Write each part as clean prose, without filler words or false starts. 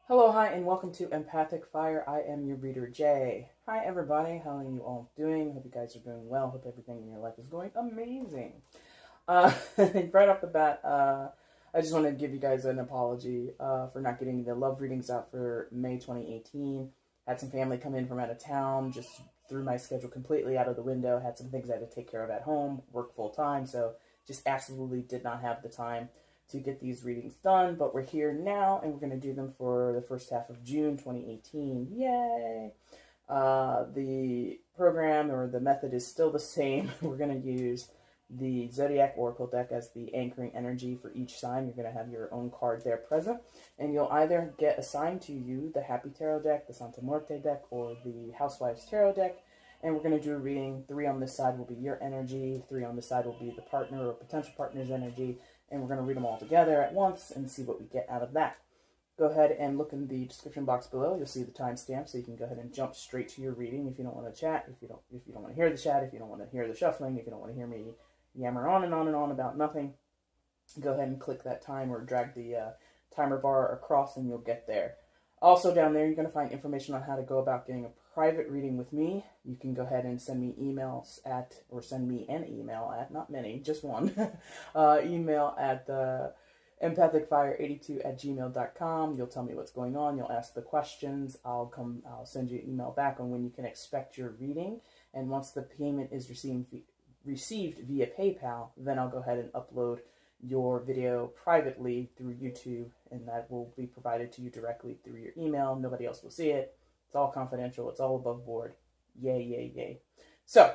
Hello, hi, and welcome to EmpathicFire. I am your reader, Jay. Hi, everybody. How are you all doing? Hope you guys are doing well. Hope everything in your life is going amazing. Right off the bat, I just want to give you guys an apology for not getting the love readings out for May 2018. Had some family come in from out of town, just threw my schedule completely out of the window. Had some things I had to take care of at home, work full time, so just absolutely did not have the time to get these readings done, but we're here now and we're going to do them for the first half of June 2018. Yay! The program or the method is still the same. We're going to use the Zodiac Oracle deck as the anchoring energy for each sign. You're going to have your own card there present, and you'll either get assigned to you the Happy Tarot deck, the Santa Muerte deck, or the Housewives Tarot deck. And we're going to do a reading. 3 on this side will be your energy, 3 on this side will be the partner or potential partner's energy, and we're going to read them all together at once and see what we get out of that. Go ahead and look in the description box below. You'll see the timestamp, so you can go ahead and jump straight to your reading if you don't want to chat, if you don't want to hear the chat, if you don't want to hear the shuffling, if you don't want to hear me yammer on and on and on about nothing. Go ahead and click that time or drag the timer bar across and you'll get there. Also down there, you're going to find information on how to go about getting a private reading with me. You can go ahead and send me emails at, or send me an email at, not many, just one, email at empathicfire82@gmail.com. You'll tell me what's going on. You'll ask the questions. I'll send you an email back on when you can expect your reading. And once the payment is received via PayPal, then I'll go ahead and upload your video privately through YouTube, and that will be provided to you directly through your email. Nobody else will see it. It's all confidential. It's all above board. Yay, yay, yay. So,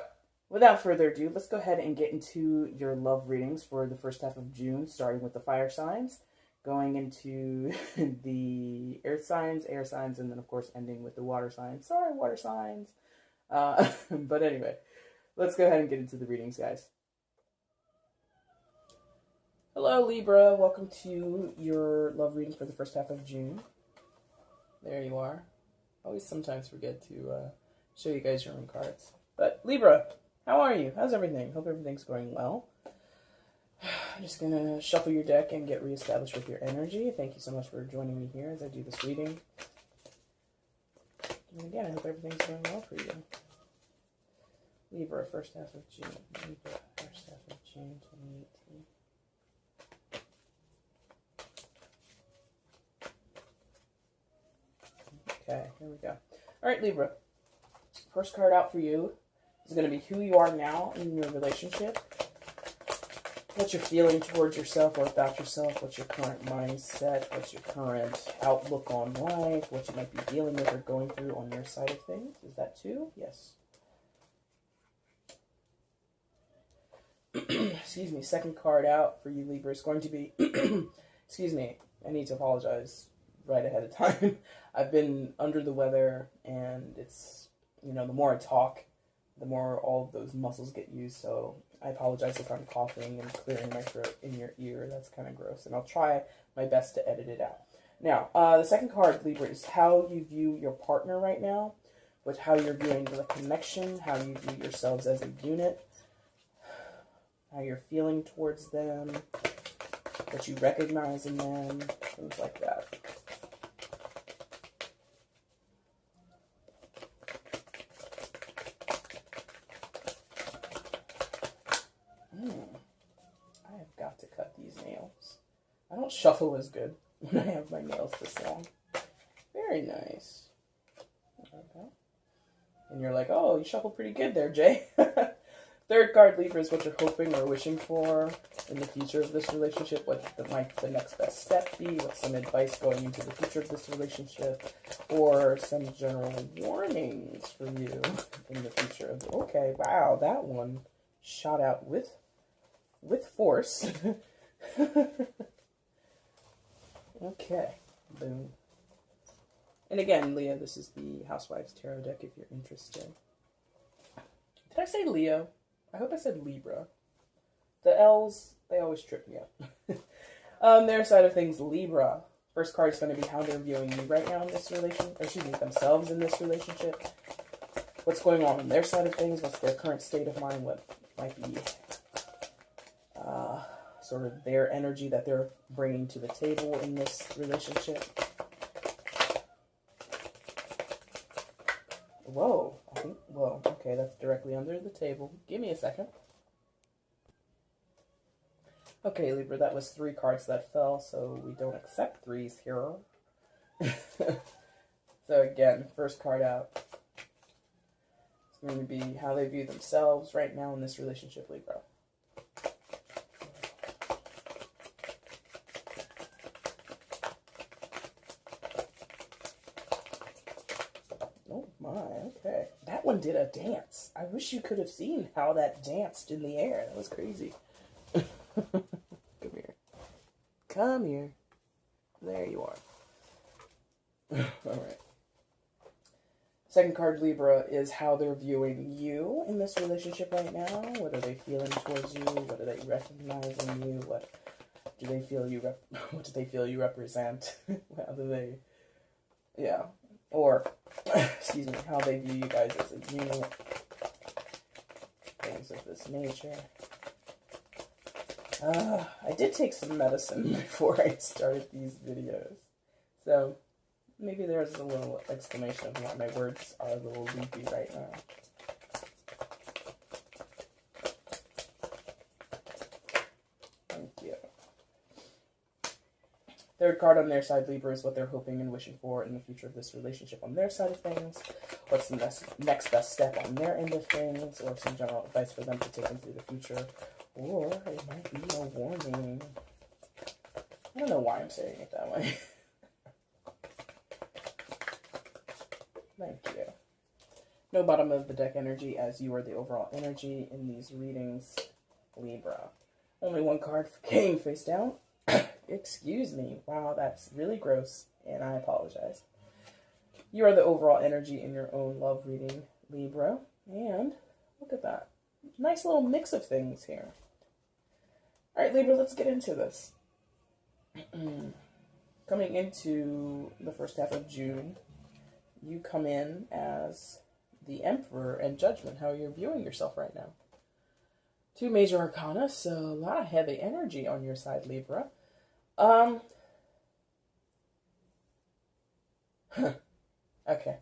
without further ado, let's go ahead and get into your love readings for the first half of June, starting with the fire signs, going into the earth signs, air signs, and then, of course, ending with the water signs. Sorry, water signs. But anyway, let's go ahead and get into the readings, guys. Hello, Libra. Welcome to your love reading for the first half of June. There you are. I always sometimes forget to show you guys your own cards. But, Libra, how are you? How's everything? Hope everything's going well. I'm just going to shuffle your deck and get reestablished with your energy. Thank you so much for joining me here as I do this reading. And again, I hope everything's going well for you. Libra, first half of June. Libra, first half of June 2018. Okay, here we go. All right, Libra. First card out for you is going to be who you are now in your relationship. What you're feeling towards yourself or about yourself. What's your current mindset. What's your current outlook on life. What you might be dealing with or going through on your side of things. Is that 2? Yes. Excuse me. Second card out for you, Libra, is going to be... Excuse me. I need to apologize right ahead of time. I've been under the weather, and it's, the more I talk, the more all of those muscles get used, so I apologize if I'm coughing and clearing my throat in your ear. That's kind of gross, and I'll try my best to edit it out. Now, the second card, Libra, is how you view your partner right now, with how you're viewing the connection, how you view yourselves as a unit, how you're feeling towards them, what you recognize in them, things like that. I have got to cut these nails. I don't shuffle as good when I have my nails this long. Very nice. Okay. And you're like, oh, you shuffle pretty good there, Jay. Third card, Libra, is what you're hoping or wishing for in the future of this relationship. What might the next best step be? What's some advice going into the future of this relationship? Or some general warnings for you in the future. Okay, wow, that one shot out with force. Okay, boom. And again, Leo, this is the Housewives Tarot deck if you're interested. Did I say Leo? I hope I said Libra. The L's, they always trip me up. On their side of things, Libra. First card is going to be how they're viewing you right now in this relationship, or excuse me, themselves in this relationship. What's going on their side of things? What's their current state of mind? What might be sort of their energy that they're bringing to the table in this relationship. whoa, I think, whoa, okay, that's directly under the table. Give me a second. Okay, Libra, that was 3 cards that fell, so we don't accept threes here. So again, first card out. It's going to be how they view themselves right now in this relationship, Libra. Oh my, okay. That one did a dance. I wish you could have seen how that danced in the air. That was crazy. Come here. Come here. There you are. Alright. Second card, Libra, is how they're viewing you in this relationship right now. What are they feeling towards you? What do they recognize in you? What do they feel you what do they feel you represent? How do they, yeah, or excuse me, how they view you guys as a unit. Things of this nature. I did take some medicine before I started these videos, so maybe there's a little explanation of why my words are a little loopy right now. Thank you. Third card on their side, Libra, is what they're hoping and wishing for in the future of this relationship on their side of things. What's the next best step on their end of things, or some general advice for them to take into the future. Or it might be a warning. I don't know why I'm saying it that way. Thank you. No bottom of the deck energy, as you are the overall energy in these readings, Libra. Only one card came face down. Excuse me. Wow, that's really gross, and I apologize. You are the overall energy in your own love reading, Libra. And look at that. Nice little mix of things here. All right, Libra, let's get into this. Coming into the first half of June, you come in as the Emperor and Judgment, how you're viewing yourself right now. 2 major arcana, so a lot of heavy energy on your side, Libra. Okay.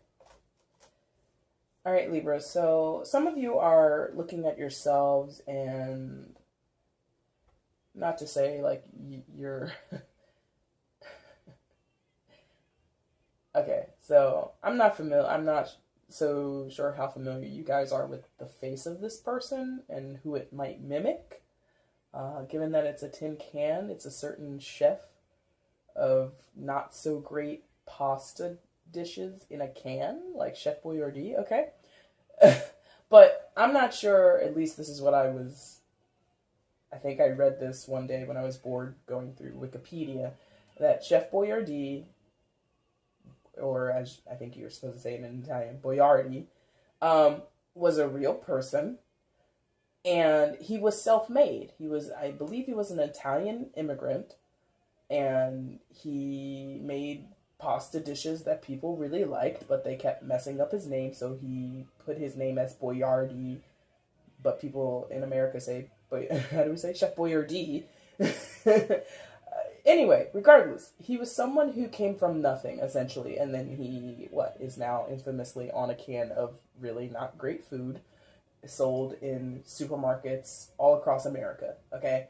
All right, Libra, so some of you are looking at yourselves and not to say like you're okay, so I'm not so sure how familiar you guys are with the face of this person and who it might mimic. Given that it's a tin can, it's a certain chef of not so great pasta dishes in a can, like Chef Boyardee, okay? But I'm not sure, at least this is what I think I read this one day when I was bored going through Wikipedia, that Chef Boyardee, or as I think you're supposed to say it in Italian, Boyardi, was a real person, and he was self-made. I believe he was an Italian immigrant, and he made pasta dishes that people really liked, but they kept messing up his name, so he put his name as Boyardi, but people in America say, how do we say, Chef Boyardee? Anyway, regardless, he was someone who came from nothing, essentially, and then he, is now infamously on a can of really not great food, sold in supermarkets all across America, okay?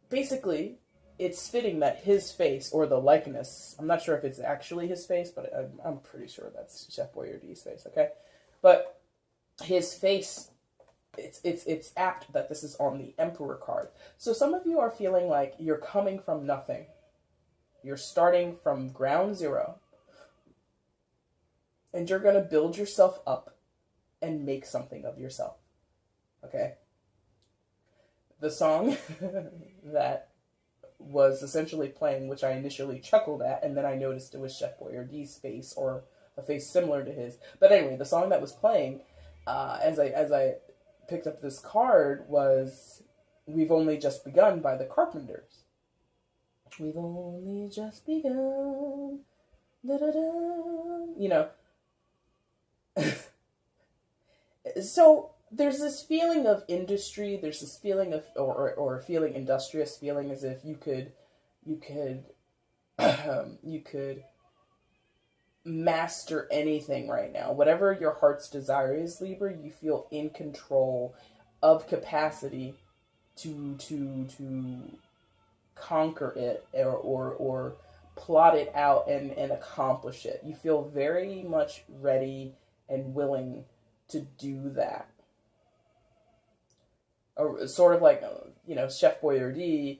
Basically, it's fitting that his face, or the likeness, I'm not sure if it's actually his face, but I'm pretty sure that's Chef Boyardee's face, okay? But his face, it's apt that this is on the Emperor card. So some of you are feeling like you're coming from nothing. You're starting from ground zero. And you're going to build yourself up and make something of yourself. Okay? The song that was essentially playing, which I initially chuckled at, and then I noticed it was Chef Boyardee's face, or a face similar to his. But anyway, the song that was playing, as I picked up this card, was We've Only Just Begun by the Carpenters. We've only just begun. Da-da-da. You know. So there's this feeling of industry, there's this feeling of, or feeling industrious, feeling as if you could master anything right now. Whatever your heart's desire is, Libra, you feel in control of capacity to conquer it or plot it out and accomplish it. You feel very much ready and willing to do that. Or sort of like, you know, Chef Boyardee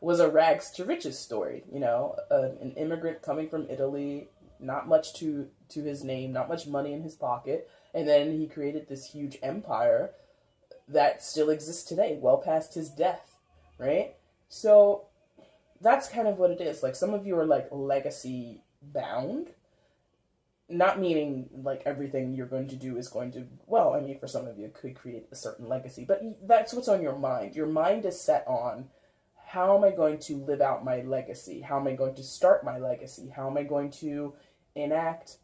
was a rags to riches story. You know, an immigrant coming from Italy, not much to his name, not much money in his pocket, and then he created this huge empire that still exists today, well past his death, right? So that's kind of what it is. Like, some of you are like legacy bound, not meaning like everything you're going to do is going to, well, I mean, for some of you it could create a certain legacy, but that's what's on your mind. Your mind is set on, how am I going to live out my legacy? How am I going to start my legacy? How am I going to enact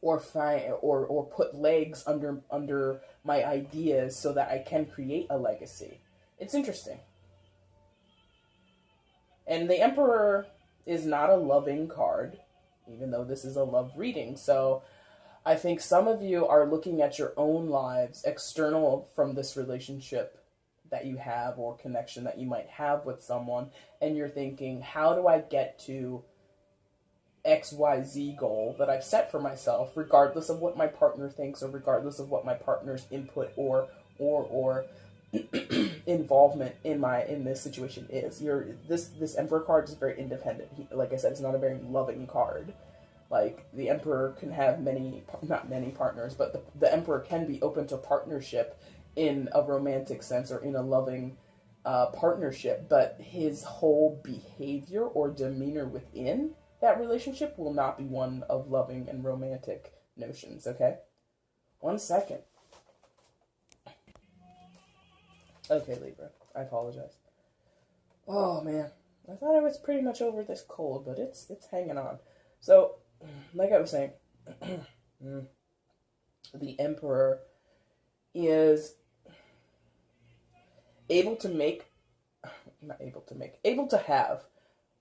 or find or put legs under my ideas so that I can create a legacy? It's interesting. And the Emperor is not a loving card, even though this is a love reading. So I think some of you are looking at your own lives external from this relationship that you have or connection that you might have with someone, and you're thinking, how do I get to XYZ goal that I've set for myself, regardless of what my partner thinks or regardless of what my partner's input or involvement in this situation is. This Emperor card is very independent. Like I said, it's not a very loving card. Like, the Emperor can have not many partners, but the Emperor can be open to partnership in a romantic sense or in a loving partnership, but his whole behavior or demeanor within that relationship will not be one of loving and romantic notions, okay? 1 second. Okay, Libra, I apologize. Oh, man. I thought I was pretty much over this cold, but it's hanging on. So, like I was saying, the Emperor is able to have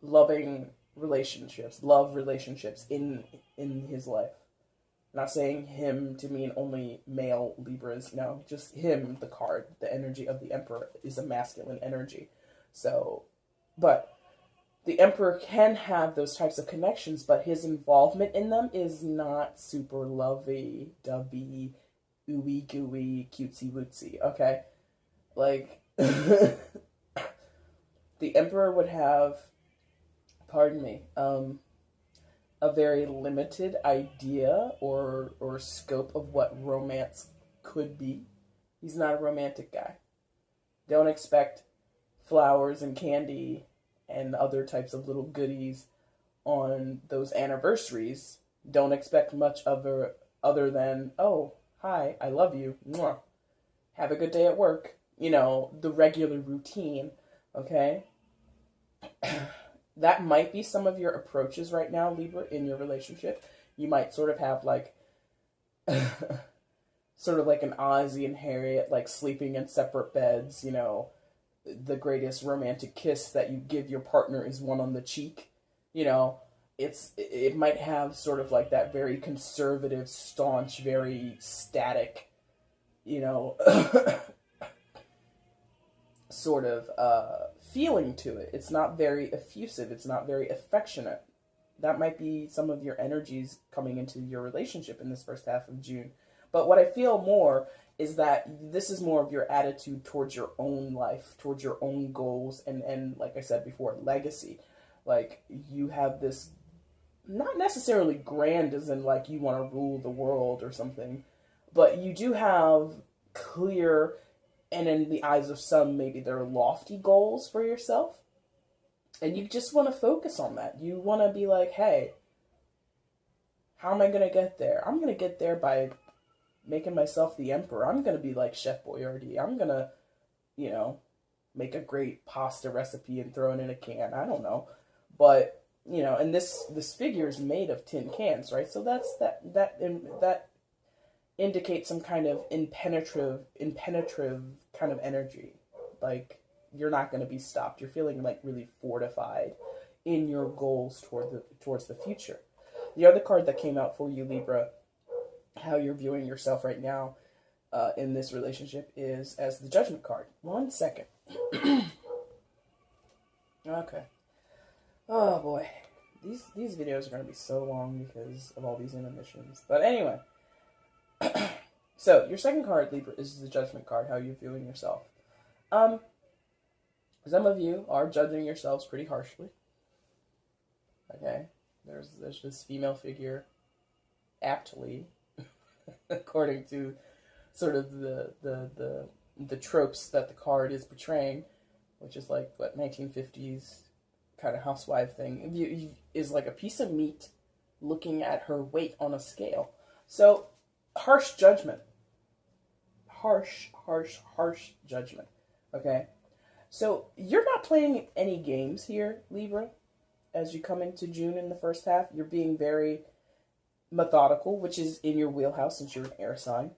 loving relationships, love relationships in his life. Not saying him to mean only male Libras, no, just him, the card, the energy of the Emperor is a masculine energy. So, but the Emperor can have those types of connections, but his involvement in them is not super lovey-dovey, ooey-gooey, cutesy-wootsy, okay? Like, the Emperor would have, pardon me, a very limited idea or scope of what romance could be. He's not a romantic guy. Don't expect flowers and candy and other types of little goodies on those anniversaries. Don't expect much other than, oh, hi, I love you, mwah. Have a good day at work. You know, the regular routine, okay? That might be some of your approaches right now, Libra, in your relationship. You might sort of have like, sort of like an Ozzy and Harriet, like sleeping in separate beds, you know, the greatest romantic kiss that you give your partner is one on the cheek, you know. It might have sort of like that very conservative, staunch, very static, you know, sort of feeling to it. It's not very effusive. It's not very affectionate. That might be some of your energies coming into your relationship in this first half of June. But what I feel more is that this is more of your attitude towards your own life, towards your own goals, and like I said before, legacy. Like, you have this, not necessarily grand as in like you want to rule the world or something, but you do have clear, and in the eyes of some, maybe they're lofty goals for yourself. And you just want to focus on that. You want to be like, hey, how am I going to get there? I'm going to get there by making myself the Emperor. I'm going to be like Chef Boyardee. I'm going to, you know, make a great pasta recipe and throw it in a can. I don't know. But, you know, and this figure is made of tin cans, right? So that indicates some kind of impenetrative kind of energy. Like, you're not going to be stopped. You're feeling like really fortified in your goals towards the future. The other card that came out for you, Libra, how you're viewing yourself right now in this relationship is as the Judgment card. 1 second. Okay. Oh boy. These videos are going to be so long because of all these intermissions. But anyway. So, your second card, Libra, is the Judgment card, how you're viewing yourself. Some of you are judging yourselves pretty harshly. Okay? There's this female figure, aptly, according to sort of the tropes that the card is portraying, which is like, what, 1950s kind of housewife thing, is like a piece of meat looking at her weight on a scale. So, harsh judgment. Harsh judgment. Okay? So, you're not playing any games here, Libra, as you come into June in the first half. You're being very methodical, which is in your wheelhouse since you're an air sign.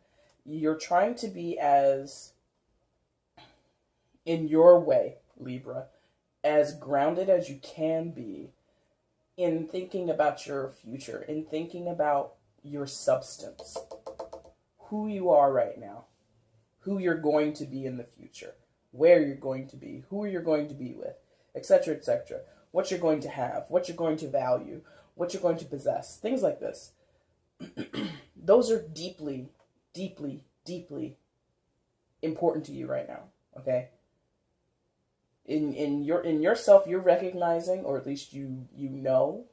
You're trying to be as, in your way, Libra, as grounded as you can be in thinking about your future, in thinking about your substance, who you are right now, who you're going to be in the future, where you're going to be, who you're going to be with, etc., etc., what you're going to have, what you're going to value, what you're going to possess, things like this. Those are deeply, deeply, deeply important to you right now, okay? In yourself, you're recognizing, or at least you know,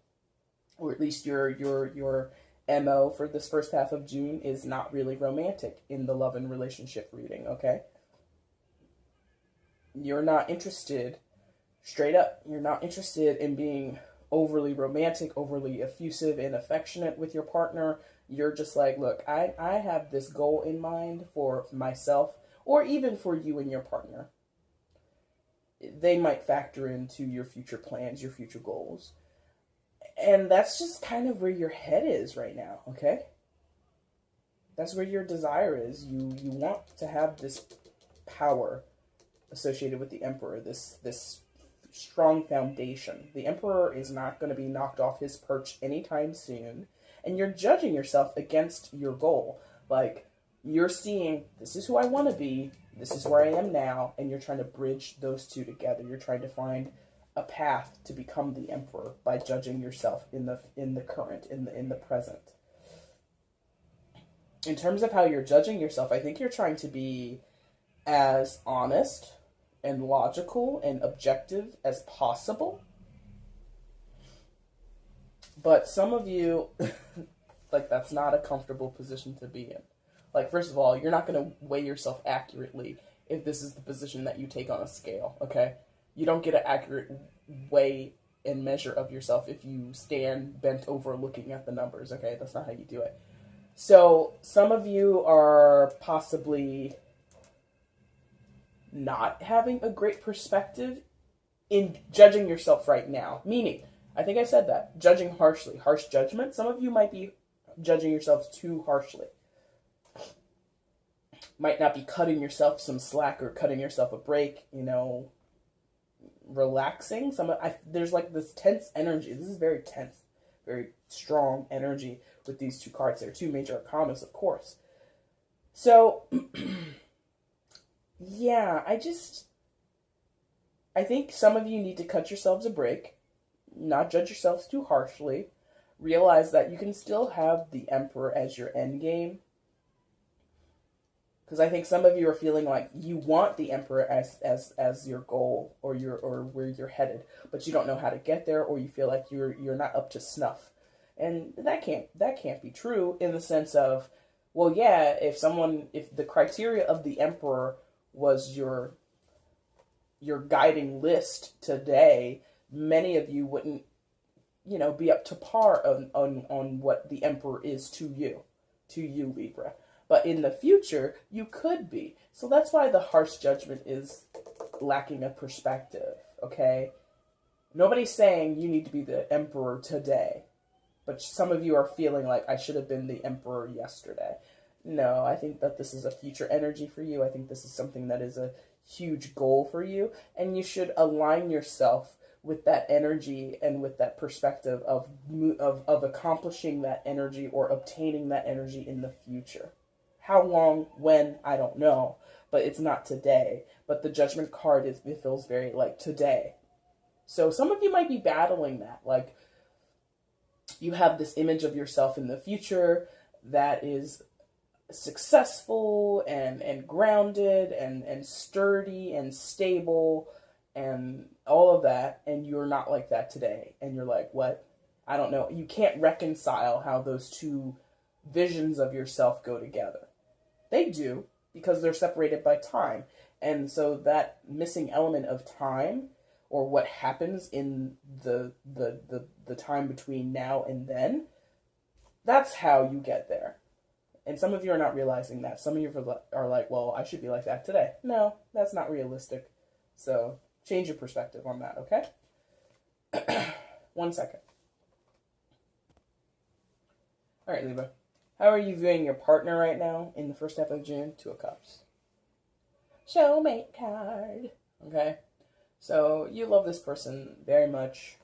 or at least your MO for this first half of June is not really romantic in the love and relationship reading, okay? You're not interested, straight up, you're not interested in being overly romantic, overly effusive and affectionate with your partner. You're just like, look, I have this goal in mind for myself, or even for you and your partner. They might factor into your future plans, your future goals. And that's just kind of where your head is right now, okay? That's where your desire is. You want to have this power associated with the Emperor, this strong foundation. The Emperor is not going to be knocked off his perch anytime soon. And you're judging yourself against your goal. Like, you're seeing, this is who I want to be, this is where I am now, and you're trying to bridge those two together. You're trying to find a path to become the Emperor by judging yourself in the current, in the present. In terms of how you're judging yourself, I think you're trying to be as honest and logical and objective as possible. But some of you, like, that's not a comfortable position to be in. Like, first of all, you're not going to weigh yourself accurately if this is the position that you take on a scale, okay? You don't get an accurate weigh and measure of yourself if you stand bent over looking at the numbers, okay? That's not how you do it. So, some of you are possibly not having a great perspective in judging yourself right now. Meaning, I think I said that, judging harshly, harsh judgment. Some of you might be judging yourselves too harshly. Might not be cutting yourself some slack or cutting yourself a break, you know, relaxing. There's like this tense energy. This is very tense, very strong energy with these two cards. There are two major arcanas, of course. So, yeah, I think some of you need to cut yourselves a break, not judge yourselves too harshly, realize that you can still have the Emperor as your end game. Because I think some of you are feeling like you want the Emperor as your goal or where you're headed, but you don't know how to get there, or you feel like you're not up to snuff. And that can't be true, in the sense of, well, yeah, if the criteria of the Emperor was your guiding list today, many of you wouldn't, be up to par on what the Emperor is to you, Libra. But in the future, you could be. So that's why the harsh judgment is lacking a perspective, okay? Nobody's saying you need to be the Emperor today. But some of you are feeling like, I should have been the Emperor yesterday. No, I think that this is a future energy for you. I think this is something that is a huge goal for you. And you should align yourself with that energy and with that perspective of accomplishing that energy or obtaining that energy in the future. How long, when, I don't know, but it's not today. But the Judgment card it feels very like today. So some of you might be battling that, like you have this image of yourself in the future that is successful and grounded and sturdy and stable and all of that, and you're not like that today. And you're like, what? I don't know. You can't reconcile how those two visions of yourself go together. They do, because they're separated by time. And so that missing element of time, or what happens in the time between now and then, that's how you get there. And some of you are not realizing that. Some of you are like, well, I should be like that today. No, that's not realistic. So change your perspective on that, okay? 1 second. All right, Libra. How are you viewing your partner right now in the first half of June? 2 of Cups. Showmate card. Okay? So you love this person very much.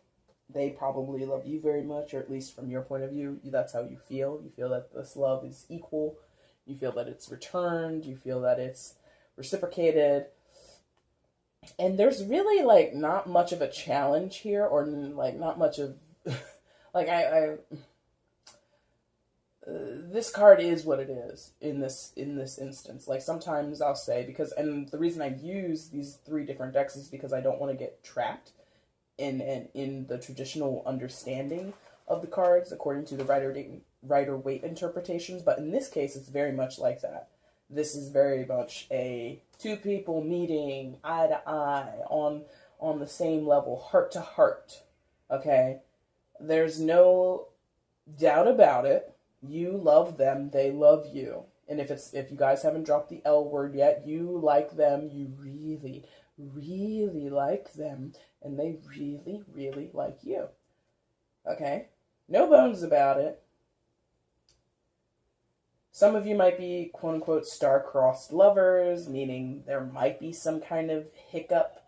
They probably love you very much, or at least from your point of view, that's how you feel. You feel that this love is equal. You feel that it's returned. You feel that it's reciprocated. And there's really, like, not much of a challenge here, or, like, not much of, like, this card is what it is in this instance. Like, sometimes I'll say, and the reason I use these 3 different decks is because I don't want to get trapped in the traditional understanding of the cards according to the Rider-Waite interpretations. But in this case, it's very much like that. This is very much a 2 people meeting eye to eye on the same level, heart to heart. Okay? There's no doubt about it. You love them, they love you. And if you guys haven't dropped the L word yet, you like them, you really, really like them, and they really, really like you. Okay? No bones about it. Some of you might be, quote-unquote, star-crossed lovers, meaning there might be some kind of hiccup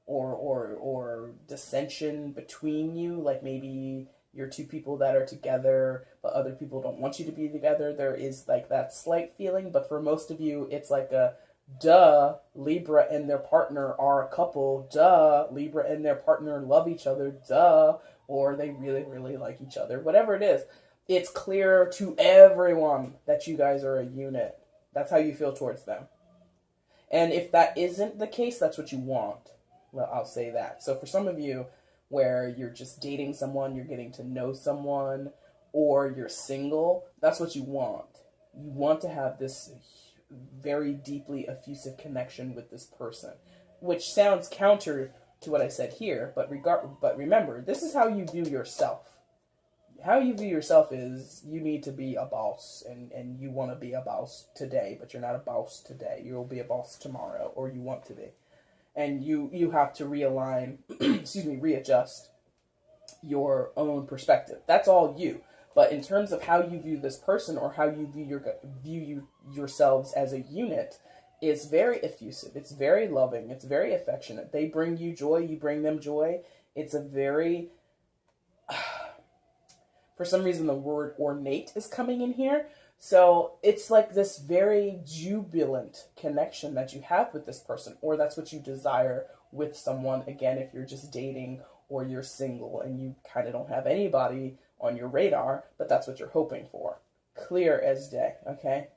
or dissension between you, like maybe you're 2 people that are together, but other people don't want you to be together. There is, like, that slight feeling, but for most of you, it's like a, duh, Libra and their partner are a couple, duh, Libra and their partner love each other, duh, or they really, really like each other. Whatever it is, it's clear to everyone that you guys are a unit. That's how you feel towards them. And if that isn't the case, that's what you want. Well, I'll say that. So for some of you, where you're just dating someone, you're getting to know someone, or you're single, that's what you want. You want to have this very deeply effusive connection with this person, which sounds counter to what I said here, but remember, this is how you view yourself. How you view yourself is you need to be a boss, and you want to be a boss today, but you're not a boss today. You'll be a boss tomorrow, or you want to be. And you have to realign, readjust your own perspective. That's all you. But in terms of how you view this person, or how you view yourselves as a unit, it's very effusive. It's very loving. It's very affectionate. They bring you joy. You bring them joy. It's a very, for some reason the word ornate is coming in here. So it's like this very jubilant connection that you have with this person, or that's what you desire with someone. Again, if you're just dating or you're single and you kind of don't have anybody on your radar, but that's what you're hoping for. Clear as day, okay?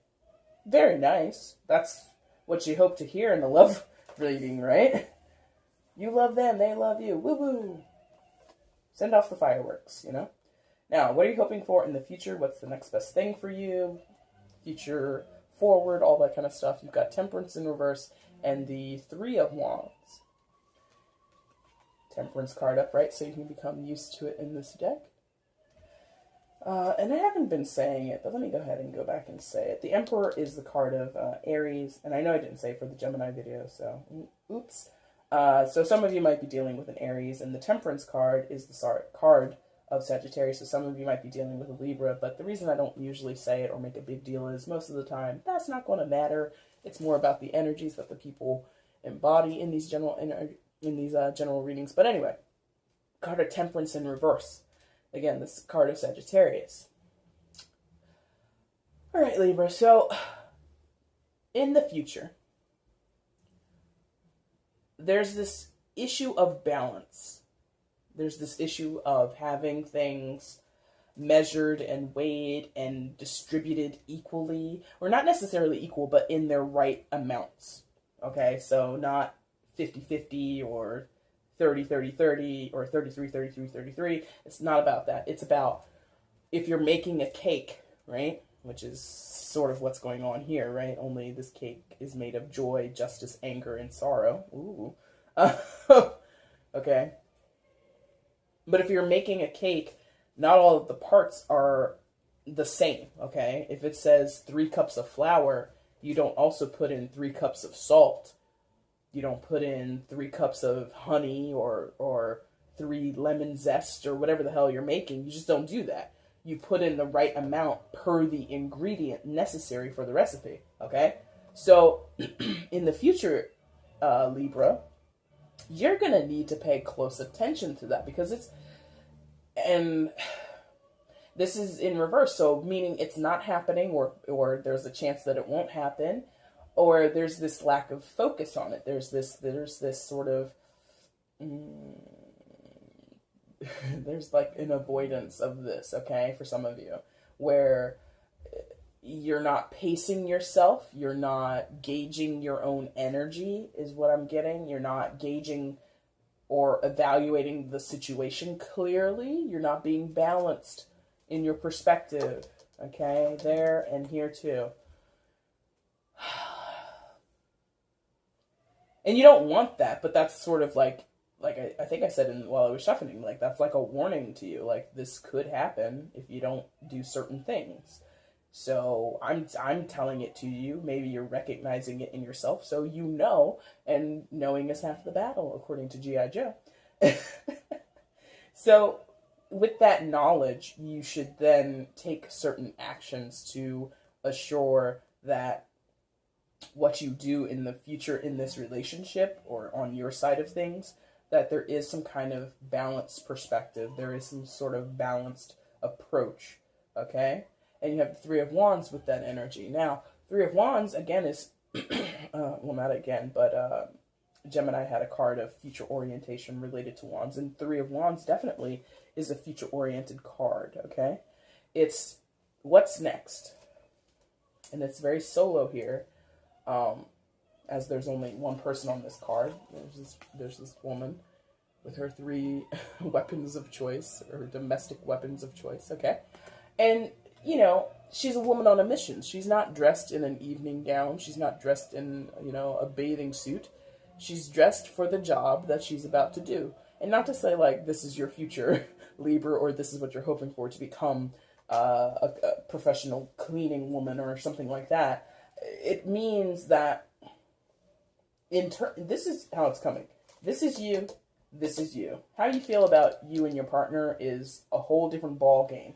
Very nice. That's what you hope to hear in the love reading, right? You love them, they love you. Woo-woo. Send off the fireworks, you know? Now, what are you hoping for in the future? What's the next best thing for you? Future forward, all that kind of stuff. You've got Temperance in reverse and the 3 of Wands. Temperance card upright, so you can become used to it in this deck. And I haven't been saying it, but let me go ahead and go back and say it. The Emperor is the card of Aries, and I know I didn't say it for the Gemini video, so oops. So some of you might be dealing with an Aries, and the Temperance card is the card of Sagittarius, so some of you might be dealing with a Libra, but the reason I don't usually say it or make a big deal is most of the time that's not going to matter. It's more about the energies that the people embody in these general readings. But anyway, Card of Temperance in reverse. Again, this card of Sagittarius. All right, Libra. So, in the future, there's this issue of balance. There's this issue of having things measured and weighed and distributed equally, or not necessarily equal, but in their right amounts. Okay, so not 50-50 or 30-30-30 or 33-33-33. It's not about that. It's about, if you're making a cake, right, which is sort of what's going on here, right? Only this cake is made of joy, justice, anger, and sorrow. Ooh. Okay. But if you're making a cake, not all of the parts are the same, okay? If it says 3 cups of flour, you don't also put in 3 cups of salt. You don't put in 3 cups of honey or 3 lemon zest or whatever the hell you're making. You just don't do that. You put in the right amount per the ingredient necessary for the recipe, okay? So, in the future, Libra, you're going to need to pay close attention to that, because it's, and this is in reverse, so meaning it's not happening, or there's a chance that it won't happen, or there's this lack of focus on it. There's this sort of, there's like an avoidance of this, okay, for some of you, where you're not pacing yourself, you're not gauging your own energy, is what I'm getting. You're not gauging or evaluating the situation clearly. You're not being balanced in your perspective, okay, there and here too. And you don't want that, but that's sort of like I think I said while I was shuffling, like, that's like a warning to you, like, this could happen if you don't do certain things. So I'm telling it to you. Maybe you're recognizing it in yourself, so you know, and knowing is half the battle, according to G.I. Joe. So with that knowledge, you should then take certain actions to assure that what you do in the future in this relationship, or on your side of things, that there is some kind of balanced perspective. There is some sort of balanced approach, okay? And you have the Three of Wands with that energy. Now, Three of Wands, again, is, well, not again, but Gemini had a card of future orientation related to Wands. And Three of Wands definitely is a future-oriented card, okay? It's what's next. And it's very solo here, as there's only one person on this card. There's this woman with her 3 weapons of choice, or domestic weapons of choice, okay? And, you know, she's a woman on a mission. She's not dressed in an evening gown. She's not dressed in, you know, a bathing suit. She's dressed for the job that she's about to do. And not to say, like, this is your future, Libra, or this is what you're hoping for, to become a professional cleaning woman or something like that. It means that this is how it's coming. This is you. This is you. How you feel about you and your partner is a whole different ball game.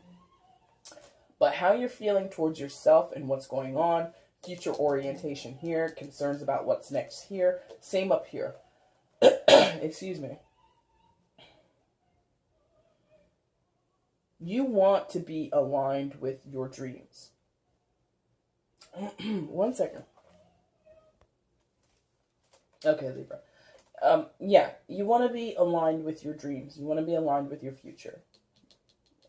But how you're feeling towards yourself and what's going on, future orientation here, concerns about what's next here, same up here. Excuse me. You want to be aligned with your dreams. One second. Okay, Libra. Yeah, you want to be aligned with your dreams. You want to be aligned with your future.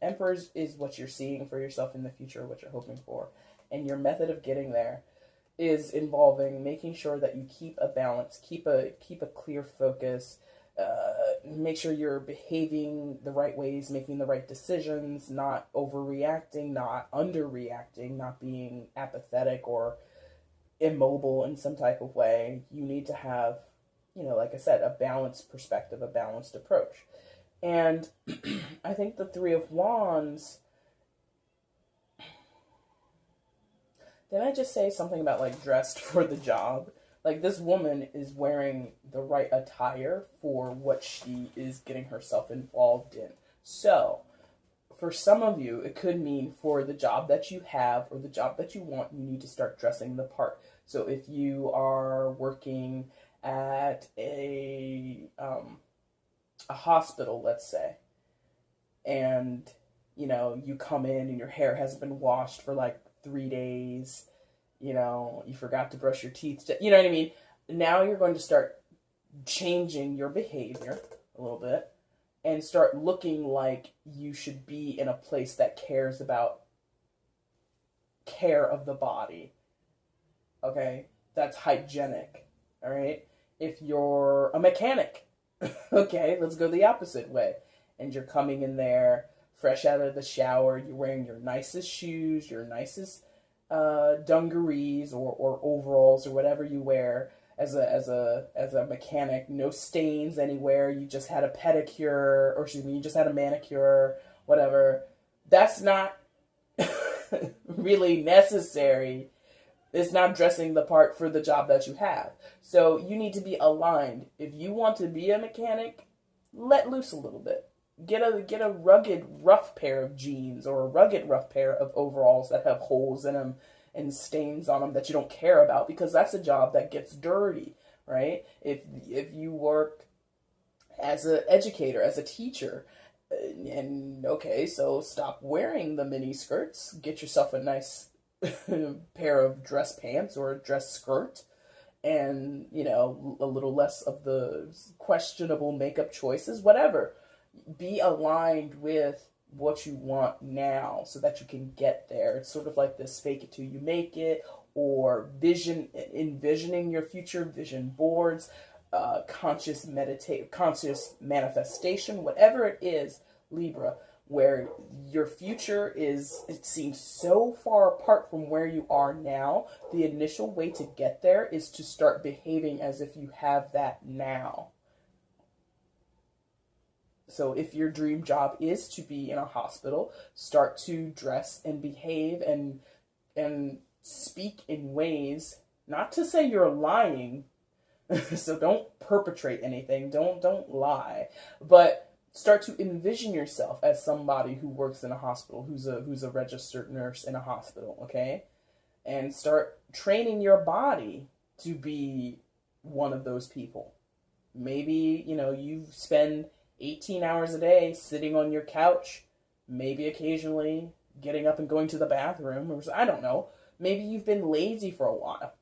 Emperors is what you're seeing for yourself in the future, what you're hoping for. And your method of getting there is involving making sure that you keep a balance, keep a clear focus, make sure you're behaving the right ways, making the right decisions, not overreacting, not underreacting, not being apathetic or immobile in some type of way. You need to have, you know, like I said, a balanced perspective, a balanced approach. And I think the Three of Wands, did I just say something about, like, dressed for the job? Like, this woman is wearing the right attire for what she is getting herself involved in. So, for some of you, it could mean for the job that you have or the job that you want, you need to start dressing the part. So if you are working at a a hospital, let's say, and, you know, you come in and your hair hasn't been washed for like 3 days, you know, you forgot to brush your teeth, you know what I mean? Now you're going to start changing your behavior a little bit and start looking like you should be in a place that cares about care of the body. Okay? That's hygienic. All right? If you're a mechanic, okay, let's go the opposite way. And you're coming in there fresh out of the shower, you're wearing your nicest shoes, your nicest dungarees or overalls or whatever you wear as a mechanic, no stains anywhere, you just had a pedicure, or excuse me, you just had a manicure, whatever. That's not really necessary. It's not dressing the part for the job that you have. So you need to be aligned. If you want to be a mechanic, let loose a little bit. Get a rugged, rough pair of jeans or a rugged, rough pair of overalls that have holes in them and stains on them that you don't care about, because that's a job that gets dirty, right? If you work as an educator, as a teacher, and okay, so stop wearing the mini skirts, get yourself a nice pair of dress pants or a dress skirt, and, you know, a little less of the questionable makeup choices, whatever. Be aligned with what you want now so that you can get there. It's sort of like this fake it till you make it, or envisioning your future, vision boards, conscious manifestation, whatever it is, Libra, where your future is, it seems so far apart from where you are now. The initial way to get there is to start behaving as if you have that now. So if your dream job is to be in a hospital, start to dress and behave and speak in ways, not to say you're lying, so don't perpetrate anything, don't lie, but start to envision yourself as somebody who works in a hospital, who's a registered nurse in a hospital, okay? And start training your body to be one of those people. Maybe, you know, you spend 18 hours a day sitting on your couch, maybe occasionally getting up and going to the bathroom, or I don't know. Maybe you've been lazy for a while.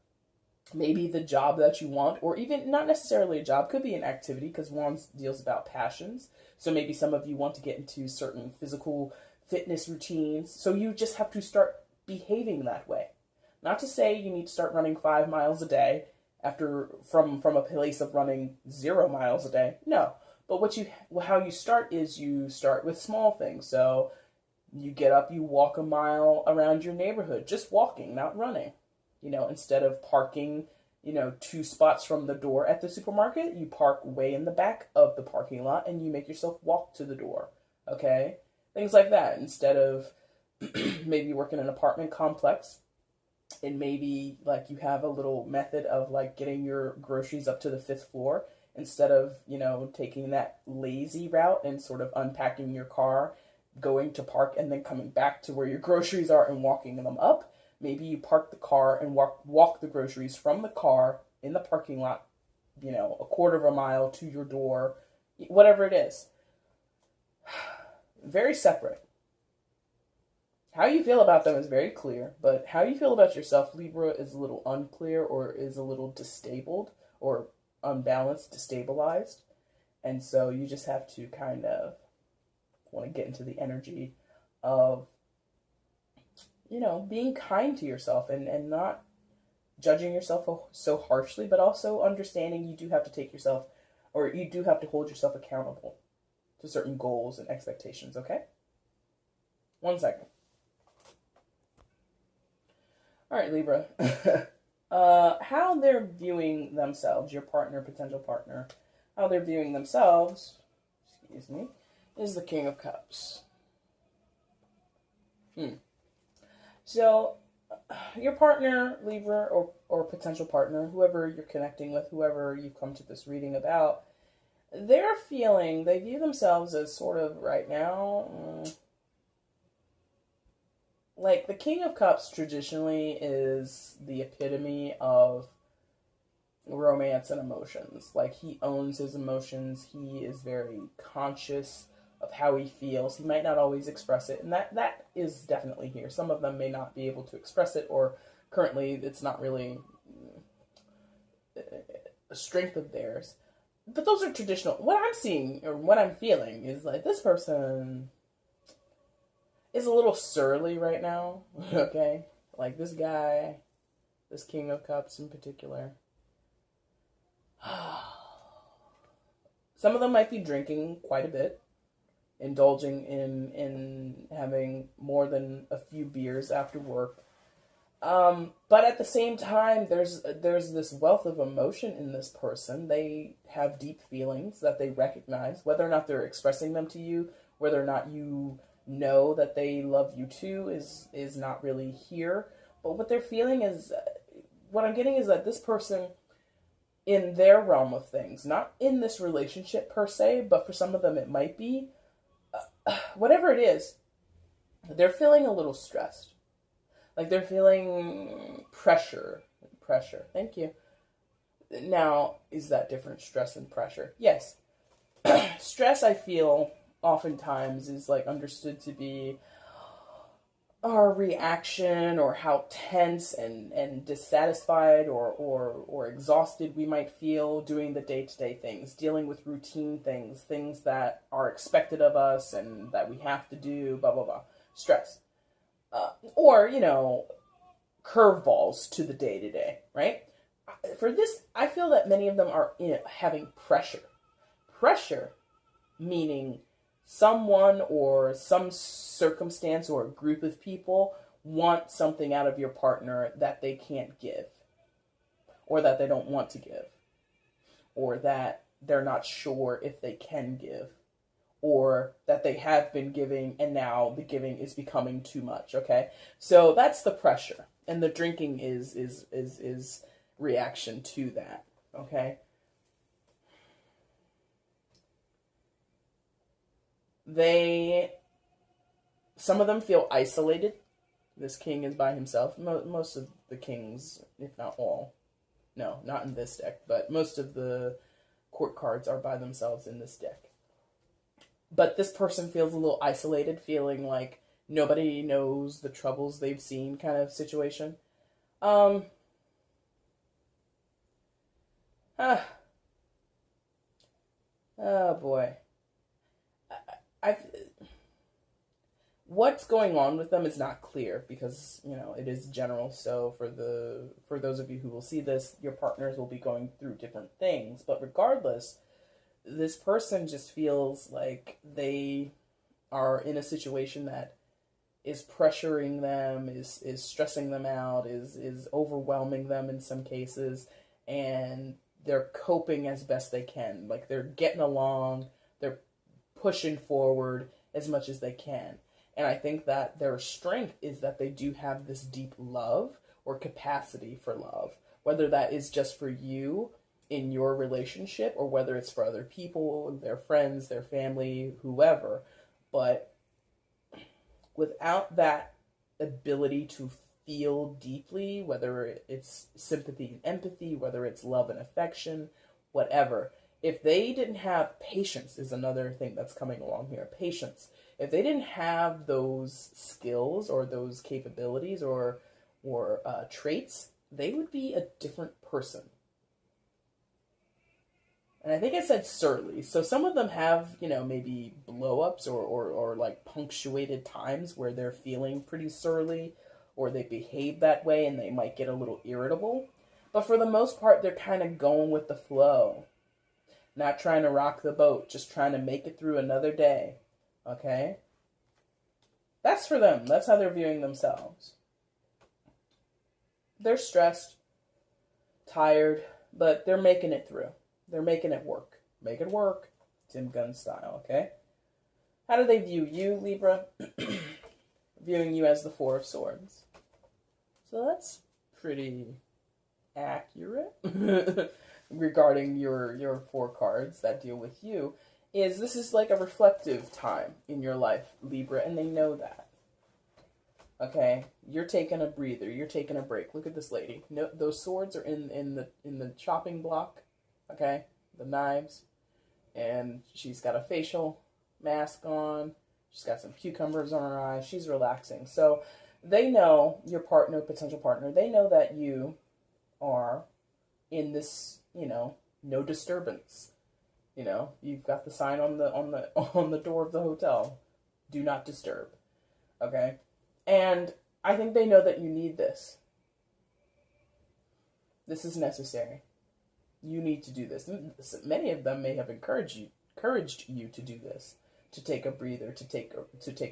Maybe the job that you want, or even not necessarily a job, could be an activity, because Wands deals about passions. So maybe some of you want to get into certain physical fitness routines. So you just have to start behaving that way. Not to say you need to start running 5 miles a day from a place of running 0 miles a day. No. But how you start is you start with small things. So you get up, you walk a mile around your neighborhood, just walking, not running. You know, instead of parking, you know, 2 spots from the door at the supermarket, you park way in the back of the parking lot and you make yourself walk to the door. Okay? Things like that. Instead of maybe working in an apartment complex, and maybe like you have a little method of like getting your groceries up to the 5th floor. Instead of, you know, taking that lazy route and sort of unpacking your car, going to park, and then coming back to where your groceries are and walking them up, maybe you park the car and walk the groceries from the car in the parking lot, you know, a 1/4 mile to your door, whatever it is. Very separate. How you feel about them is very clear, but how you feel about yourself, Libra, is a little unclear, or is a little disabled, or unbalanced, destabilized. And so you just have to kind of want to get into the energy of, you know, being kind to yourself and not judging yourself so harshly, but also understanding you do have to take yourself, or you do have to hold yourself accountable to certain goals and expectations, okay? 1 second. All right, Libra. How they're viewing themselves, your partner, potential partner, how they're viewing themselves, excuse me, is the King of Cups. So, your partner, Libra, or potential partner, whoever you're connecting with, whoever you've come to this reading about, they view themselves as sort of right now, like the King of Cups traditionally is the epitome of romance and emotions. Like, he owns his emotions. He is very conscious of how he feels. He might not always express it, and that is definitely here. Some of them may not be able to express it, or currently it's not really a strength of theirs. But those are traditional. What I'm seeing, or what I'm feeling, is like this person is a little surly right now, okay? Like, this guy, this King of Cups in particular, some of them might be drinking quite a bit, indulging in having more than a few beers after work. But at the same time, there's this wealth of emotion in this person. They have deep feelings that they recognize, whether or not they're expressing them to you, whether or not you know that they love you too is not really here. But what they're feeling is, what I'm getting is that this person, in their realm of things, not in this relationship per se, but for some of them it might be, whatever it is, they're feeling a little stressed. Like, they're feeling pressure. Thank you. Now, is that different, stress and pressure? Yes. Stress, I feel, oftentimes is like understood to be our reaction, or how tense and dissatisfied or exhausted we might feel doing the day-to-day things, dealing with routine things that are expected of us and that we have to do, blah, blah, blah. Stress. Or, you know, curveballs to the day-to-day, right? For this, I feel that many of them are having pressure. Pressure, meaning someone or some circumstance or a group of people want something out of your partner that they can't give, or that they don't want to give, or that they're not sure if they can give, or that they have been giving and now the giving is becoming too much, okay? So that's the pressure, and the drinking is reaction to that, okay? Some of them feel isolated. This king is by himself. Most of the kings, if not all, no, not in this deck, but most of the court cards are by themselves in this deck. But this person feels a little isolated, feeling like nobody knows the troubles they've seen kind of situation. Oh boy. What's going on with them is not clear because, you know, it is general. So for those of you who will see this, your partners will be going through different things. But regardless, this person just feels like they are in a situation that is pressuring them, is stressing them out, is overwhelming them in some cases, and they're coping as best they can. Like, they're getting along, they're pushing forward as much as they can. And I think that their strength is that they do have this deep love or capacity for love, whether that is just for you in your relationship or whether it's for other people, their friends, their family, whoever. But without that ability to feel deeply, whether it's sympathy and empathy, whether it's love and affection, whatever, if they didn't have patience, is another thing that's coming along here. Patience. If they didn't have those skills or those capabilities or traits, they would be a different person. And I think I said surly. So some of them have, you know, maybe blow-ups or like punctuated times where they're feeling pretty surly or they behave that way and they might get a little irritable. But for the most part, they're kind of going with the flow. Not trying to rock the boat, just trying to make it through another day. Okay? That's for them. That's how they're viewing themselves. They're stressed, tired, but they're making it through. They're making it work. Make it work. Tim Gunn style, okay? How do they view you, Libra? Viewing you as the Four of Swords. So that's pretty accurate regarding your four cards that deal with you. This is like a reflective time in your life, Libra, and they know that. Okay, you're taking a breather. You're taking a break. Look at this lady. No, those swords are in the chopping block. Okay, the knives, and she's got a facial mask on. She's got some cucumbers on her eyes. She's relaxing. So they know, your partner, potential partner, they know that you are in this, no disturbance. You've got the sign on the door of the hotel. Do not disturb. Okay? And I think they know that you need this. This is necessary. You need to do this. Many of them may have encouraged you to do this, to take a breather, to take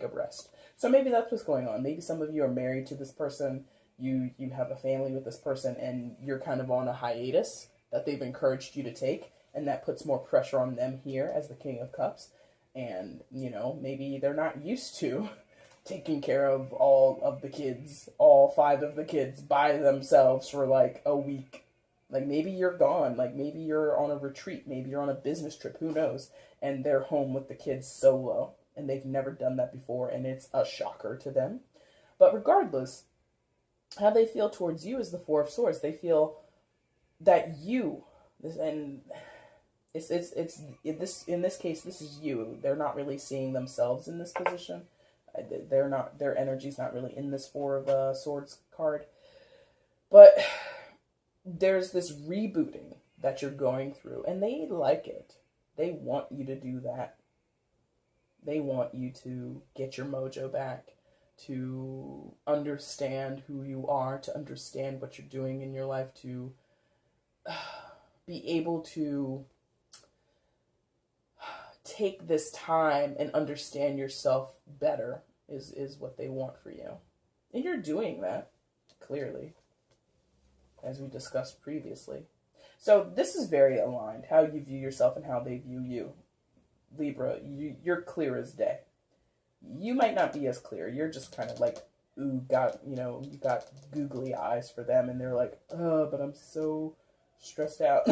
a rest. So maybe that's what's going on. Maybe some of you are married to this person. You have a family with this person, and you're kind of on a hiatus that they've encouraged you to take, and that puts more pressure on them here as the King of Cups. And, maybe they're not used to taking care of all of the kids, all 5 of the kids by themselves for like a week. Like maybe you're gone, like maybe you're on a retreat, maybe you're on a business trip, who knows? And they're home with the kids solo, and they've never done that before, and it's a shocker to them. But regardless, how they feel towards you is the 4 of Swords. They feel that you, in this case, this is you. They're not really seeing themselves in this position. Their energy's not really in this 4 of Swords card. But there's this rebooting that you're going through, and they like it. They want you to do that. They want you to get your mojo back, to understand who you are, to understand what you're doing in your life, to be able to take this time and understand yourself better is what they want for you. And you're doing that, clearly, as we discussed previously. So this is very aligned, how you view yourself and how they view you. Libra, you're clear as day. You might not be as clear. You're just kind of like, you got googly eyes for them, and they're like, oh, but I'm so stressed out.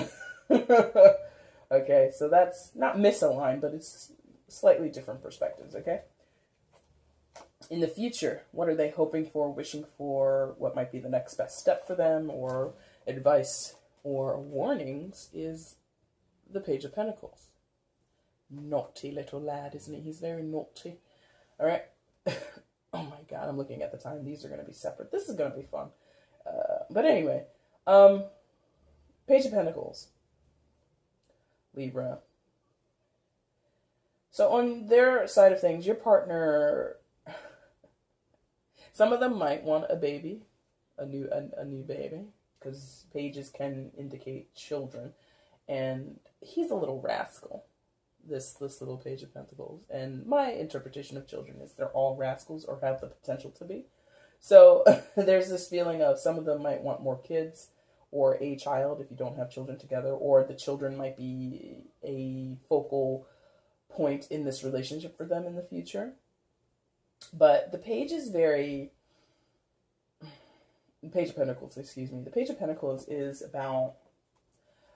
Okay, so that's not misaligned, but it's slightly different perspectives, okay? In the future, what are they hoping for, wishing for, what might be the next best step for them, or advice or warnings is the Page of Pentacles. Naughty little lad, isn't he? He's very naughty. All right. Oh my God, I'm looking at the time. These are going to be separate. This is going to be fun. But anyway, Page of Pentacles. Libra. So on their side of things, your partner, some of them might want a baby, a new baby, because pages can indicate children, and he's a little rascal, this little Page of Pentacles. And my interpretation of children is they're all rascals or have the potential to be. So there's this feeling of some of them might want more kids, or a child if you don't have children together, or the children might be a focal point in this relationship for them in the future. But the Page of Pentacles, excuse me. The Page of Pentacles is about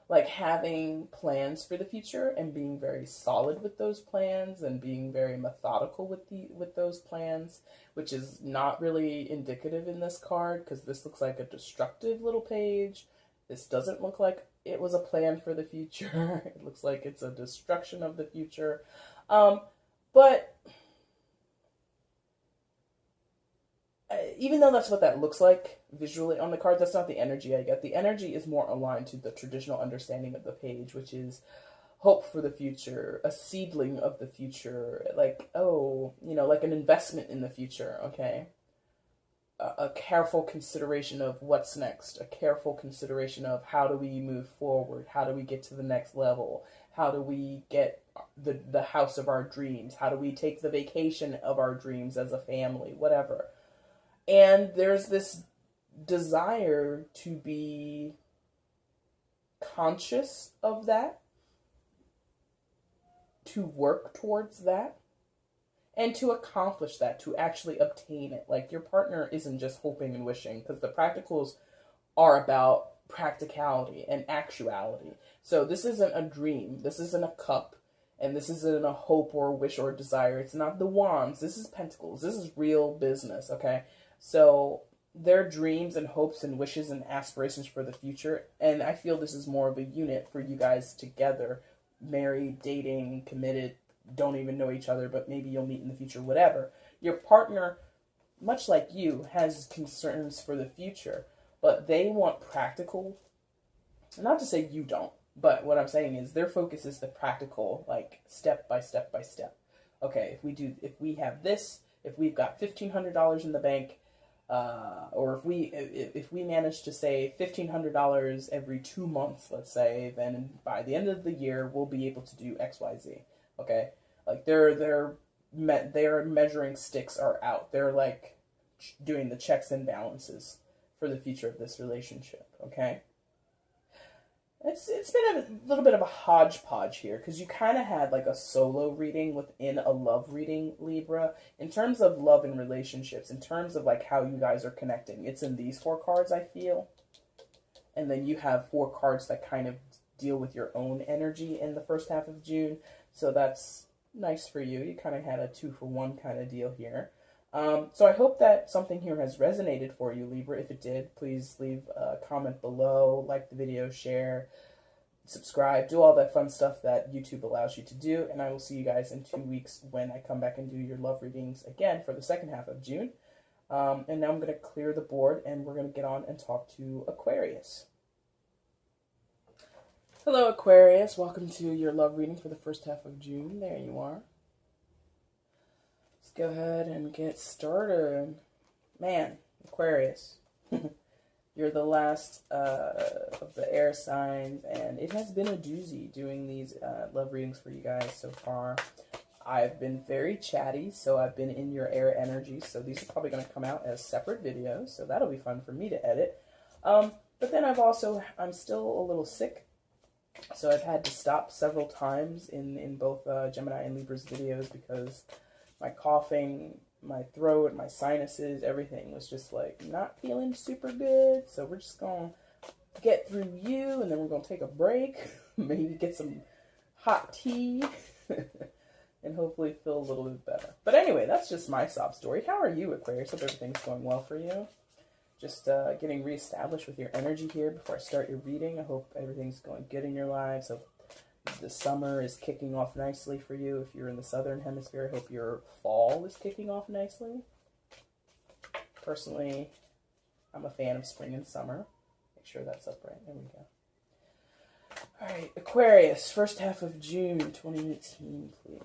like having plans for the future and being very solid with those plans and being very methodical with those plans, which is not really indicative in this card because this looks like a destructive little page. This doesn't look like it was a plan for the future. It looks like it's a destruction of the future. But even though that's what that looks like visually on the card, that's not the energy I get. The energy is more aligned to the traditional understanding of the page, which is hope for the future, a seedling of the future, like, oh, like an investment in the future, okay? A careful consideration of what's next, a careful consideration of how do we move forward, how do we get to the next level, how do we get the house of our dreams, how do we take the vacation of our dreams as a family, whatever. And there's this desire to be conscious of that, to work towards that, and to accomplish that, to actually obtain it. Like, your partner isn't just hoping and wishing, because the practicals are about practicality and actuality. So this isn't a dream, this isn't a cup, and this isn't a hope or a wish or a desire. It's not the wands, this is pentacles, this is real business, okay? So their dreams and hopes and wishes and aspirations for the future, and I feel this is more of a unit for you guys together, married, dating, committed, don't even know each other, but maybe you'll meet in the future, whatever. Your partner, much like you, has concerns for the future, but they want practical, not to say you don't, but what I'm saying is their focus is the practical, like step by step by step. Okay, if we have this, if we've got $1,500 in the bank, or if we manage to save $1,500 every 2 months, let's say, then by the end of the year we'll be able to do X, Y, Z. Okay, like their measuring sticks are out. They're like doing the checks and balances for the future of this relationship. Okay. It's been a little bit of a hodgepodge here because you kind of had like a solo reading within a love reading, Libra. In terms of love and relationships, in terms of like how you guys are connecting, it's in these 4 cards, I feel. And then you have 4 cards that kind of deal with your own energy in the first half of June. So that's nice for you. You kind of had a 2-for-1 kind of deal here. So I hope that something here has resonated for you, Libra. If it did, please leave a comment below, like the video, share, subscribe, do all that fun stuff that YouTube allows you to do. And I will see you guys in 2 weeks when I come back and do your love readings again for the second half of June. And now I'm going to clear the board and we're going to get on and talk to Aquarius. Hello, Aquarius. Welcome to your love reading for the first half of June. There you are. Go ahead and get started. Man, Aquarius, you're the last of the air signs, and it has been a doozy doing these love readings for you guys so far. I've been very chatty, so I've been in your air energy, so these are probably going to come out as separate videos, so that'll be fun for me to edit. But then I'm still a little sick, so I've had to stop several times in both Gemini and Libra's videos because my coughing, my throat, my sinuses, everything was just like not feeling super good. So we're just going to get through you and then we're going to take a break, maybe get some hot tea and hopefully feel a little bit better. But anyway, that's just my sob story. How are you, Aquarius? Hope everything's going well for you. Just getting reestablished with your energy here before I start your reading. I hope everything's going good in your lives. So the summer is kicking off nicely for you. If you're in the southern hemisphere, I hope your fall is kicking off nicely. Personally, I'm a fan of spring and summer. Make sure that's upright. There we go. All right, Aquarius, first half of June 2018, please.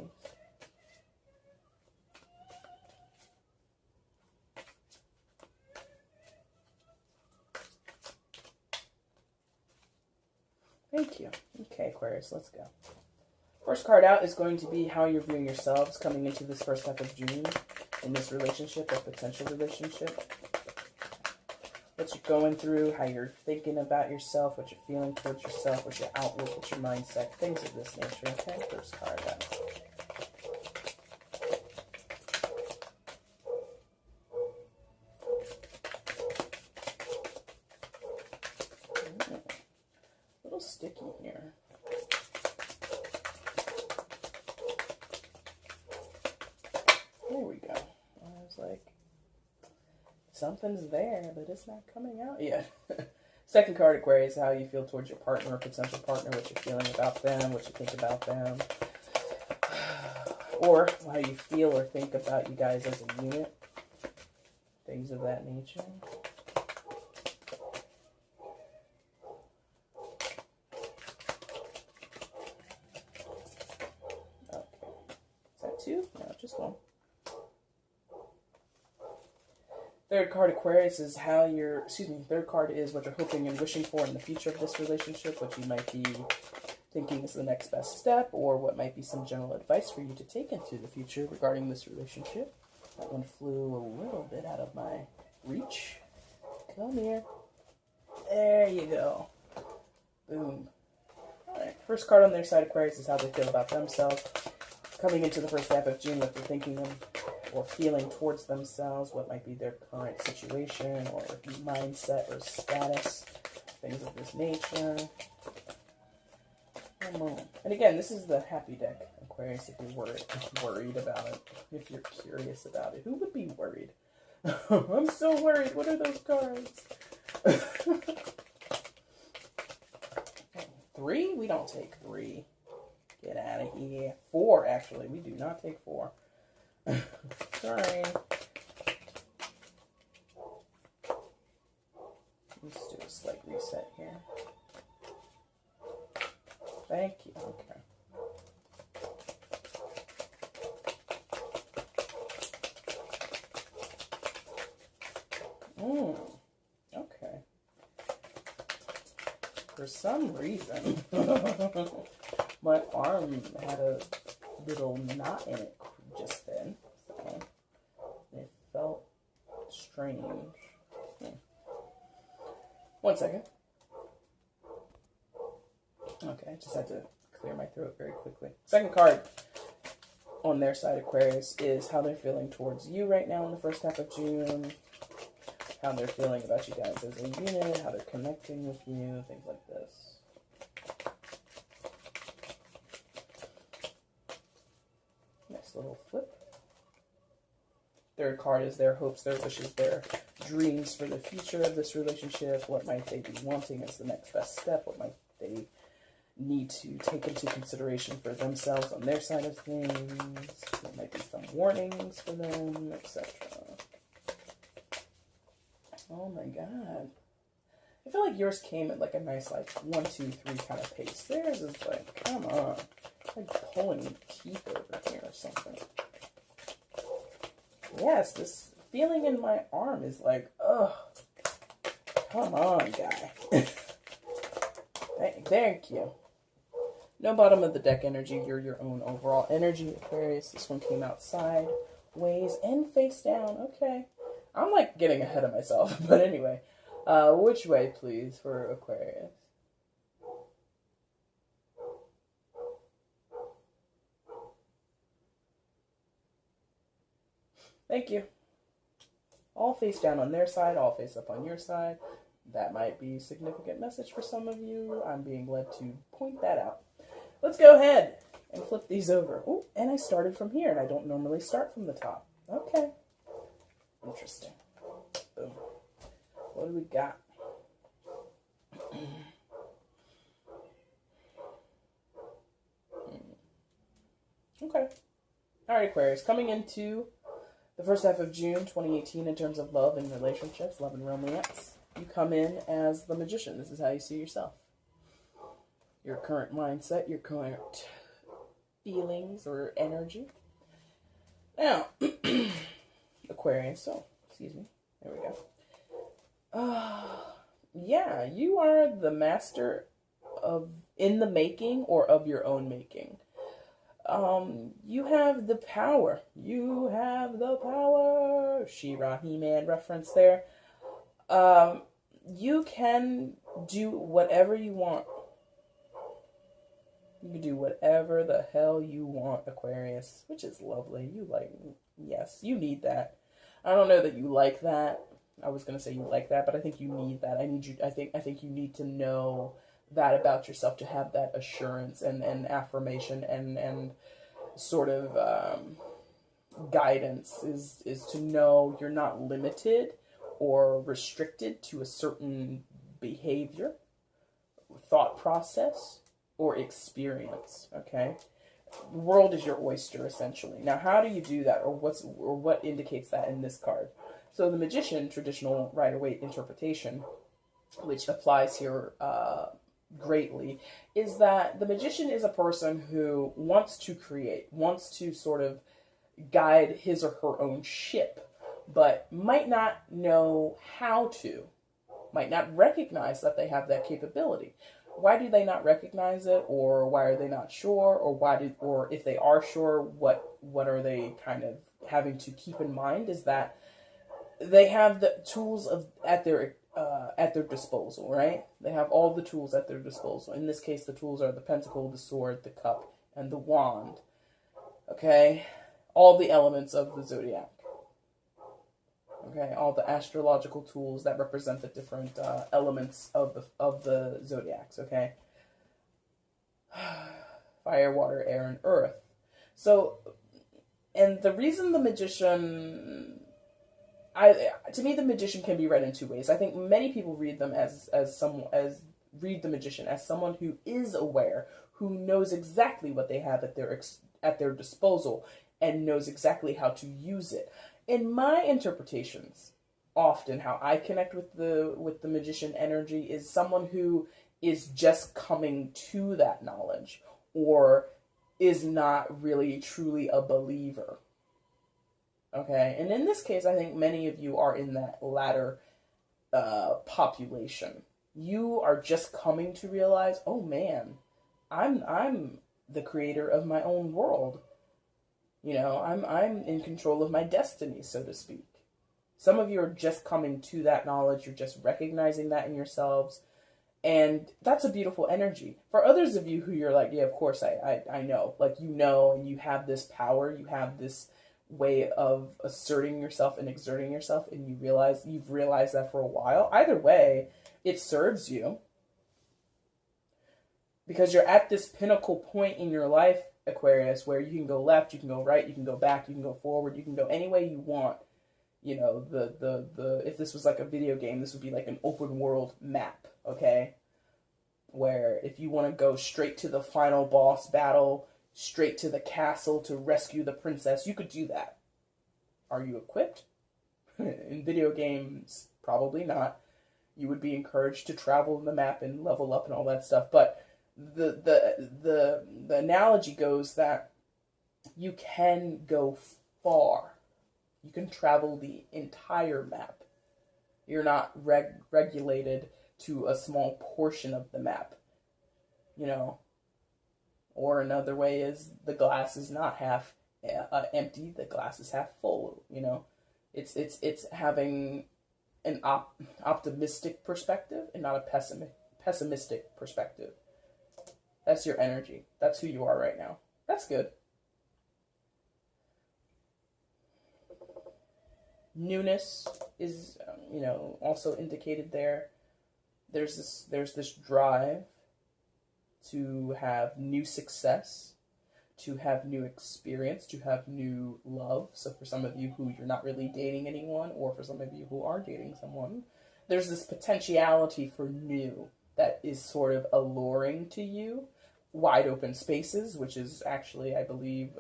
Thank you. Okay, Aquarius, let's go. First card out is going to be how you're viewing yourselves coming into this first half of June in this relationship or potential relationship. What you're going through, how you're thinking about yourself, what you're feeling towards yourself, what's your outlook, what's your mindset, things of this nature. Okay, first card out. Sticky here. There we go. I was like, something's there, but it's not coming out yet. Second card, Aquarius, how you feel towards your partner or potential partner, what you're feeling about them, what you think about them, or how you feel or think about you guys as a unit, things of that nature. Two? No, just one. Third card, Aquarius, is how you're, third card is what you're hoping and wishing for in the future of this relationship, what you might be thinking is the next best step, or what might be some general advice for you to take into the future regarding this relationship. That one flew a little bit out of my reach. Come here. There you go. Boom. Alright, first card on their side, Aquarius, is how they feel about themselves. Coming into the first half of June, what they're thinking of or feeling towards themselves, what might be their current situation or mindset or status, things of this nature. And again, this is the happy deck, Aquarius, if you're worried about it, if you're curious about it. Who would be worried? I'm so worried. What are those cards? 3? We don't take 3. Get out of here. 4, actually. We do not take 4. Sorry. Let's do a slight reset here. Thank you. Okay. Okay. For some reason, my arm had a little knot in it just then, so it felt strange. One second. Okay, I just had to clear my throat very quickly. Second card on their side, Aquarius, is how they're feeling towards you right now in the first half of June. How they're feeling about you guys as a unit, how they're connecting with you, things like this. Nice little flip. Third card is their hopes, their wishes, their dreams for the future of this relationship. What might they be wanting as the next best step? What might they need to take into consideration for themselves on their side of things? There might be some warnings for them, etc. Oh my god. I feel like yours came at like a nice like 1, 2, 3 kind of pace. Theirs is like, come on. Like pulling teeth over here or something. Yes, this feeling in my arm is like, ugh. Come on, guy. Thank you. No bottom of the deck energy. You're your own overall energy, Aquarius. This one came out sideways and face down. Okay. I'm like getting ahead of myself. But anyway, which way, please, for Aquarius? Thank you. All face down on their side, all face up on your side. That might be a significant message for some of you. I'm being led to point that out. Let's go ahead and flip these over. Oh, and I started from here, and I don't normally start from the top. Okay. Interesting. Boom. What do we got? Okay. All right, Aquarius. Coming into the first half of June 2018 in terms of love and relationships, love and romance, you come in as the Magician. This is how you see yourself. Your current mindset, your current feelings or energy. Now, Aquarius, so, excuse me. There we go. Yeah, you are the master of in the making or of your own making. You have the power. You have the power. She-Ra, He-Man reference there. You can do whatever you want. You can do whatever the hell you want, Aquarius, which is lovely. You like, yes, you need that. I don't know that you like that. I was going to say you like that, but I think you need that. I think you need to know that about yourself, to have that assurance and affirmation and sort of guidance is to know you're not limited or restricted to a certain behavior, thought process, or experience. Okay, the world is your oyster, essentially. Now, how do you do that, or what indicates that in this card? So the Magician, traditional Rider-Waite interpretation, which applies here greatly, is that the Magician is a person who wants to create, wants to sort of guide his or her own ship, but might not know how to, might not recognize that they have that capability. Why do they not recognize it, or why are they not sure, or if they are sure, what are they kind of having to keep in mind is that they have the tools at their disposal, right? They have all the tools at their disposal. In this case, the tools are the Pentacle, the Sword, the Cup, and the Wand. Okay? All the elements of the Zodiac. Okay? All the astrological tools that represent the different elements of the Zodiacs, okay? Fire, water, air, and earth. So, and the reason the Magician to me, the Magician can be read in two ways. I think many people read them read the Magician as someone who is aware, who knows exactly what they have at their disposal, and knows exactly how to use it. In my interpretations, often how I connect with the Magician energy is someone who is just coming to that knowledge, or is not really truly a believer. Okay, and in this case, I think many of you are in that latter population. You are just coming to realize, oh man, I'm the creator of my own world. You know, I'm in control of my destiny, so to speak. Some of you are just coming to that knowledge. You're just recognizing that in yourselves. And that's a beautiful energy. For others of you who you're like, yeah, of course I know. Like, you know, and you have this power, you have this way of asserting yourself and exerting yourself, and you've realized that for a while. Either way, it serves you. Because you're at this pinnacle point in your life, Aquarius, where you can go left, you can go right, you can go back, you can go forward, you can go any way you want. You know, if this was like a video game, this would be like an open world map, okay? Where if you want to go straight to the final boss battle, straight to the castle to rescue the princess, you could do that. Are you equipped? In video games, probably not. You would be encouraged to travel the map and level up and all that stuff, but the analogy goes that you can go far. You can travel the entire map. You're not regulated to a small portion of the map, you know. Or another way is the glass is not half empty, the glass is half full, you know. It's having an optimistic perspective and not a pessimistic perspective. That's your energy. That's who you are right now. That's good. Newness is, you know, also indicated there. There's this drive to have new success, to have new experience, to have new love. So for some of you who you're not really dating anyone, or for some of you who are dating someone, there's this potentiality for new that is sort of alluring to you. Wide Open Spaces, which is actually, I believe,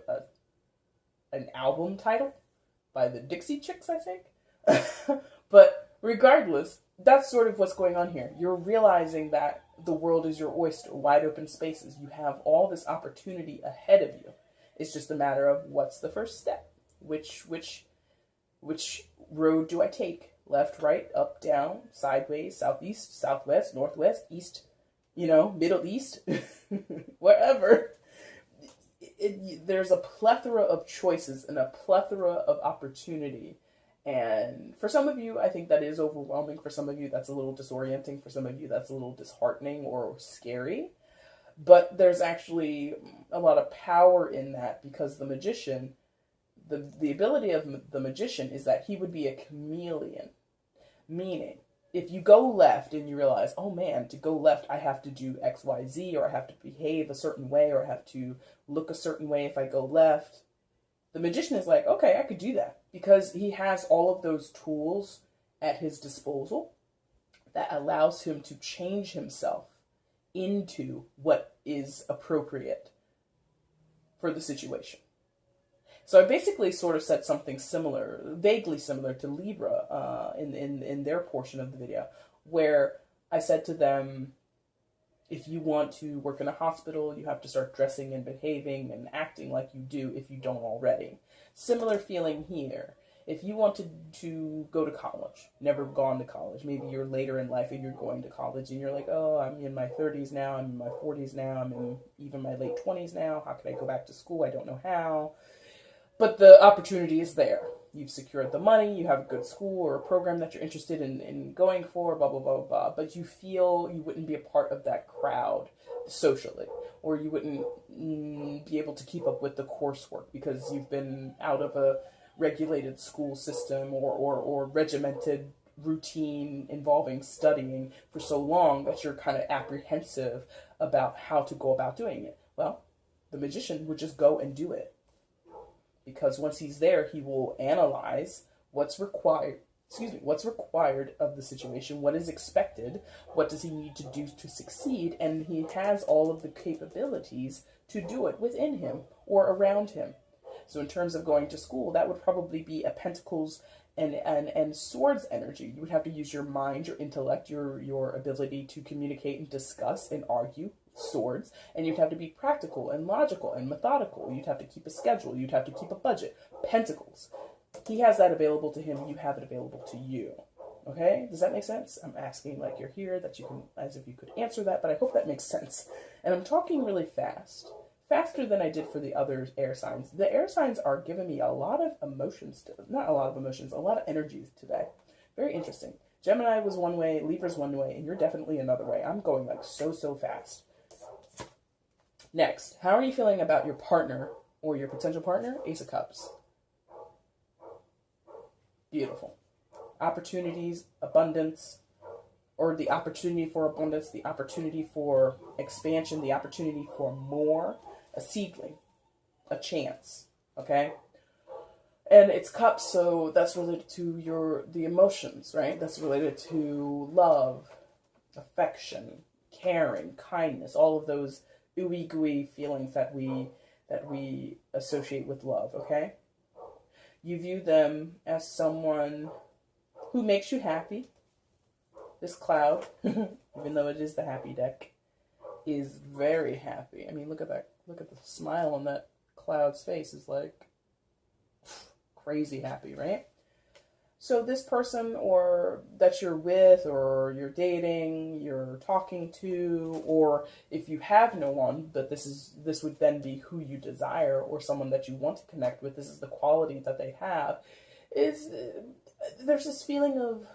an album title by the Dixie Chicks, I think. But regardless, that's sort of what's going on here. You're realizing that the world is your oyster, wide open spaces. You have all this opportunity ahead of you. It's just a matter of what's the first step. Which road do I take? Left, right, up, down, sideways, southeast, southwest, northwest, east, you know, Middle East, wherever. There's a plethora of choices and a plethora of opportunity. And for some of you, I think that is overwhelming. For some of you, that's a little disorienting. For some of you, that's a little disheartening or scary. But there's actually a lot of power in that, because the magician, the ability of the magician is that he would be a chameleon. Meaning, if you go left and you realize, oh man, to go left, I have to do X, Y, Z, or I have to behave a certain way, or I have to look a certain way if I go left. The magician is like, okay, I could do that, because he has all of those tools at his disposal that allows him to change himself into what is appropriate for the situation. So I basically sort of said something similar, vaguely similar to Libra in their portion of the video, where I said to them, if you want to work in a hospital, you have to start dressing and behaving and acting like you do if you don't already. Similar feeling here. If you want to go to college, never gone to college, maybe you're later in life and you're going to college and you're like, oh, I'm in my 30s now, I'm in my 40s now, I'm in even my late 20s now, how can I go back to school? I don't know how. But the opportunity is there. You've secured the money, you have a good school or a program that you're interested in going for, blah, blah, blah, blah. But you feel you wouldn't be a part of that crowd socially, or you wouldn't be able to keep up with the coursework because you've been out of a regulated school system or regimented routine involving studying for so long that you're kind of apprehensive about how to go about doing it. Well, the magician would just go and do it. Because once he's there, he will analyze what's required excuse me, what's required of the situation, what is expected, what does he need to do to succeed, and he has all of the capabilities to do it within him or around him. So in terms of going to school, that would probably be a Pentacles and Swords energy. You would have to use your mind, your intellect, your ability to communicate and discuss and argue, Swords, and you'd have to be practical and logical and methodical. You'd have to keep a schedule. You'd have to keep a budget. Pentacles. He has that available to him. You have it available to you. Okay? Does that make sense? I'm asking like you're here, that you can, as if you could answer that, but I hope that makes sense. And I'm talking really fast. Faster than I did for the other air signs. The air signs are giving me a lot of emotions, not a lot of emotions, a lot of energies today. Very interesting. Gemini was one way, Libra's one way, and you're definitely another way. I'm going like so fast. Next, how are you feeling about your partner or your potential partner? Ace of Cups. Beautiful. Opportunities, abundance, or the opportunity for abundance, the opportunity for expansion, the opportunity for more. A seedling, a chance, okay? And it's cups, so that's related to the emotions, right? That's related to love, affection, caring, kindness, all of those ooey gooey feelings that we associate with love, okay? You view them as someone who makes you happy. This cloud, even though it is the happy deck, is very happy. I mean, look at that. Look at the smile on that cloud's face. Is like crazy happy, right? So this person or that you're with or you're dating, you're talking to, or if you have no one, but this would then be who you desire or someone that you want to connect with, this is the quality that they have, is there's this feeling of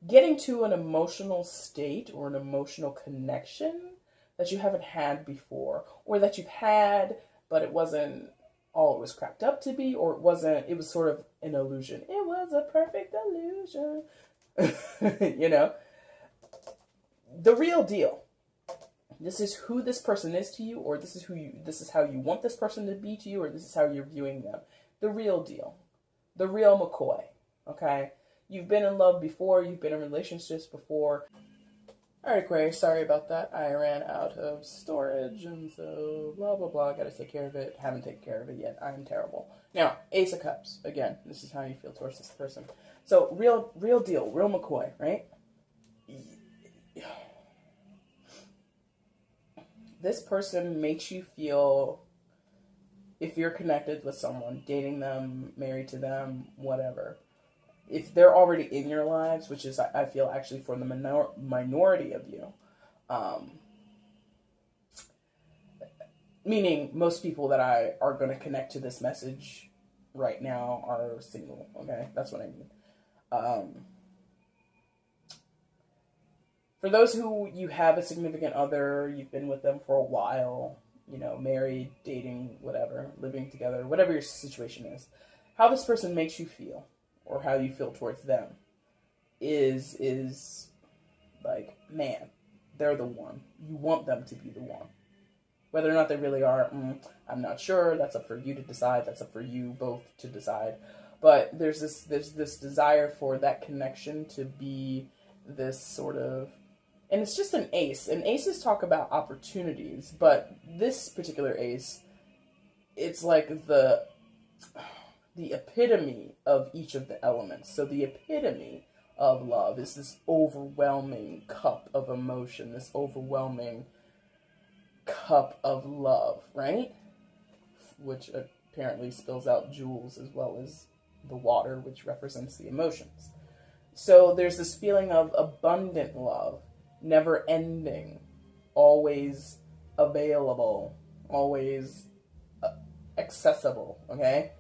getting to an emotional state or an emotional connection that you haven't had before, or that you've had, but it wasn't all it was cracked up to be, or it was sort of an illusion. It was a perfect illusion. You know? The real deal. This is who this person is to you, or this is how you want this person to be to you, or this is how you're viewing them. The real deal. The real McCoy. Okay? You've been in love before, you've been in relationships before. Alright, Aquarius, sorry about that. I ran out of storage, and so blah, blah, blah. Gotta take care of it. Haven't taken care of it yet. I'm terrible. Now, Ace of Cups. Again, this is how you feel towards this person. So, real deal. Real McCoy, right? This person makes you feel, if you're connected with someone, dating them, married to them, whatever, if they're already in your lives, which is, I feel, actually for the minority of you, meaning most people that are going to connect to this message right now are single, okay? That's what I mean. For those who you have a significant other, you've been with them for a while, you know, married, dating, whatever, living together, whatever your situation is, how this person makes you feel, or how you feel towards them, is like, man, they're the one. You want them to be the one. Whether or not they really are, I'm not sure. That's up for you to decide. That's up for you both to decide. But there's this desire for that connection to be this sort of, and it's just an ace. And aces talk about opportunities, but this particular ace, it's like the epitome of each of the elements. So the epitome of love is this overwhelming cup of emotion, this overwhelming cup of love, right? Which apparently spills out jewels as well as the water, which represents the emotions. So there's this feeling of abundant love, never ending, always available, always accessible, okay?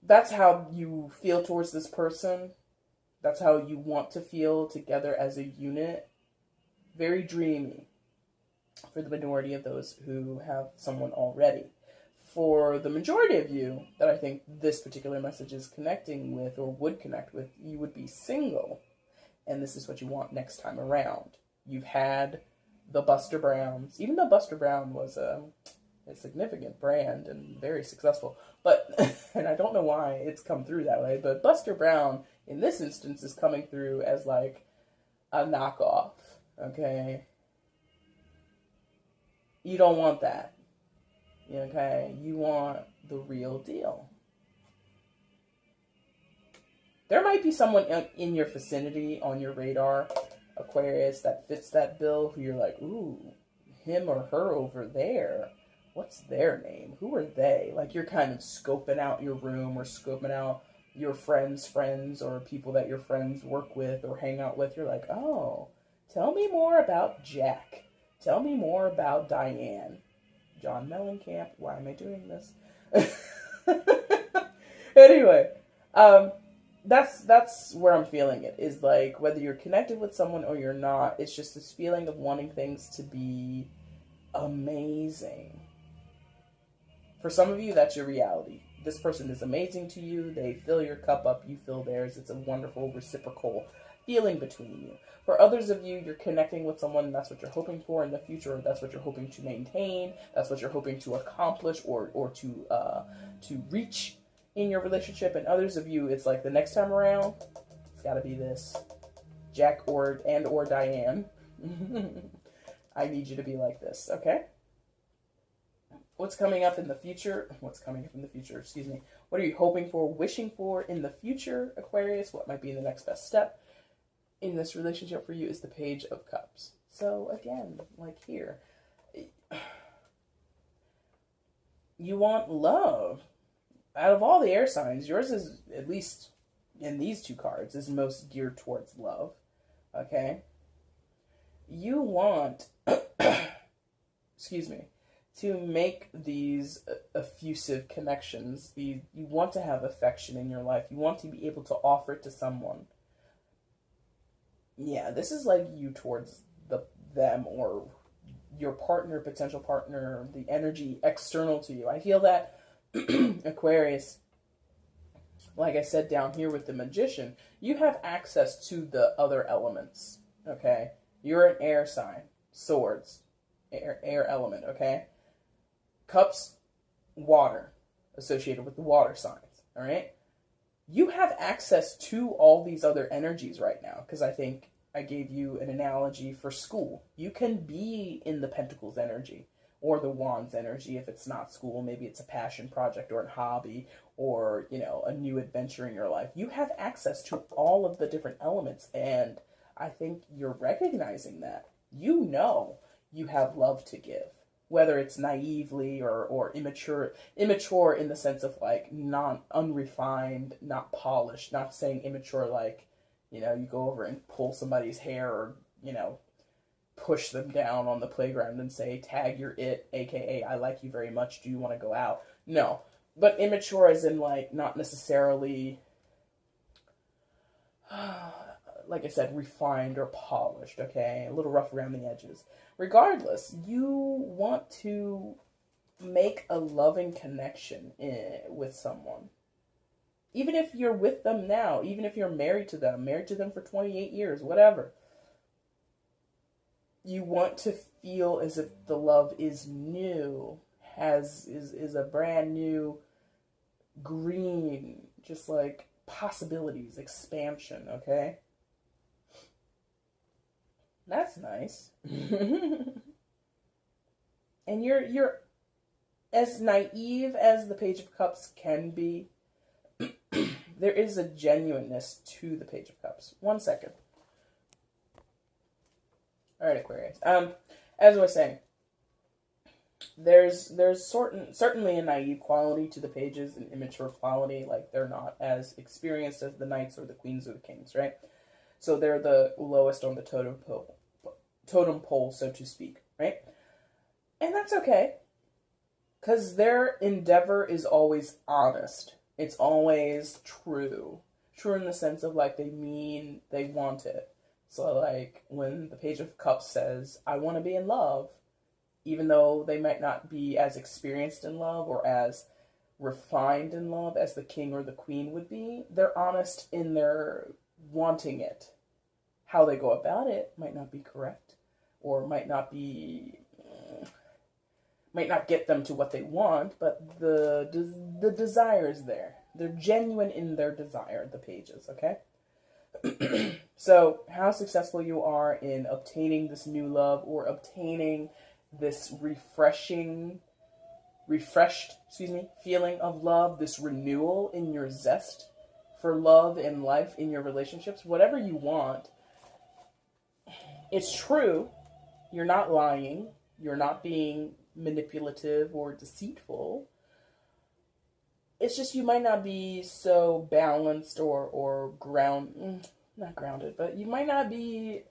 That's how you feel towards this person. That's how you want to feel together as a unit. Very dreamy for the minority of those who have someone already. For the majority of you that I think this particular message is connecting with or would connect with, you would be single. And this is what you want next time around. You've had the Buster Browns. Even though Buster Brown was a significant brand and very successful. But, and I don't know why it's come through that way, but Buster Brown in this instance is coming through as like a knockoff, okay? You don't want that, okay? You want the real deal. There might be someone in your vicinity, on your radar, Aquarius, that fits that bill, who you're like, ooh, him or her over there, what's their name? Who are they? Like, you're kind of scoping out your room or scoping out your friends' friends or people that your friends work with or hang out with. You're like, oh, tell me more about Jack. Tell me more about Diane. John Mellencamp, why am I doing this? Anyway, that's where I'm feeling it, is like, whether you're connected with someone or you're not, it's just this feeling of wanting things to be amazing. For some of you, that's your reality. This person is amazing to you. They fill your cup up, you fill theirs. It's a wonderful reciprocal feeling between you. For others of you, you're connecting with someone, and that's what you're hoping for in the future, or that's what you're hoping to maintain, that's what you're hoping to accomplish or to reach in your relationship. And others of you, it's like, the next time around, it's got to be this. Jack or Diane. I need you to be like this, okay? What's coming up in the future? Excuse me. What are you hoping for, wishing for in the future, Aquarius? What might be the next best step in this relationship for you is the Page of Cups. So again, like here, you want love. Out of all the air signs, yours is, at least in these two cards, is most geared towards love. Okay? You want, excuse me, to make these effusive connections. You want to have affection in your life. You want to be able to offer it to someone. Yeah, this is like you towards them or your partner, potential partner, the energy external to you. I feel that Aquarius, like I said down here with the Magician, you have access to the other elements, okay? You're an air sign. Swords, air element, okay? Cups, water, associated with the water signs, all right? You have access to all these other energies right now, because I think I gave you an analogy for school. You can be in the Pentacles energy or the Wands energy if it's not school. Maybe it's a passion project or a hobby or, you know, a new adventure in your life. You have access to all of the different elements, and I think you're recognizing that. You know you have love to give. Whether it's naively or immature in the sense of like not unrefined, not polished, not saying immature like, you know, you go over and pull somebody's hair or, you know, push them down on the playground and say, tag your it, aka I like you very much, do you want to go out? No, but immature as in like not necessarily, like I said, refined or polished, okay? A little rough around the edges. Regardless, you want to make a loving connection with someone. Even if you're with them now, even if you're married to them for 28 years, whatever. You want to feel as if the love is new, is a brand new green, just like possibilities, expansion, okay? That's nice. And you're as naive as the Page of Cups can be. There is a genuineness to the Page of Cups. 1 second. All right, Aquarius. As I was saying, there's certainly a naive quality to the pages, an immature quality. Like, they're not as experienced as the knights or the queens or the kings, right? So they're the lowest on the totem pole, so to speak, right? And that's okay, because their endeavor is always honest. It's always true. True in the sense of, like, they want it. So, like, when the Page of Cups says, I want to be in love, even though they might not be as experienced in love or as refined in love as the king or the queen would be, they're honest in their wanting it. How they go about it might not be correct, or might not Might not get them to what they want, but the desire is there. They're genuine in their desire, the pages, okay? So how successful you are in obtaining this new love or obtaining this refreshed feeling of love, this renewal in your zest for love and life in your relationships, whatever you want, it's true. You're not lying. You're not being manipulative or deceitful. It's just you might not be so balanced or not grounded, but you might not be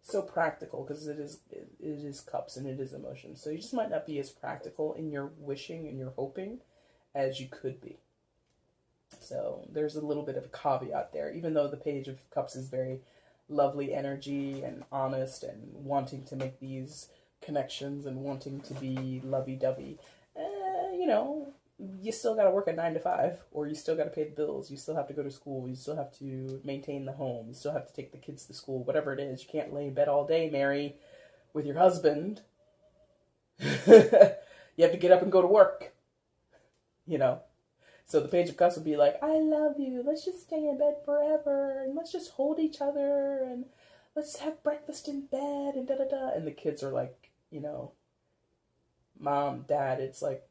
so practical, because it is cups and it is emotion. So you just might not be as practical in your wishing and your hoping as you could be. So there's a little bit of a caveat there, even though the Page of Cups is very lovely energy and honest and wanting to make these connections and wanting to be lovey-dovey. You know, you still got to work a 9 to 5, or you still got to pay the bills. You still have to go to school. You still have to maintain the home. You still have to take the kids to school, whatever it is. You can't lay in bed all day, Mary, with your husband. You have to get up and go to work, you know. So the Page of Cups would be like, I love you. Let's just stay in bed forever. And let's just hold each other. And let's have breakfast in bed. And da-da-da. And the kids are like, you know, Mom, Dad, it's like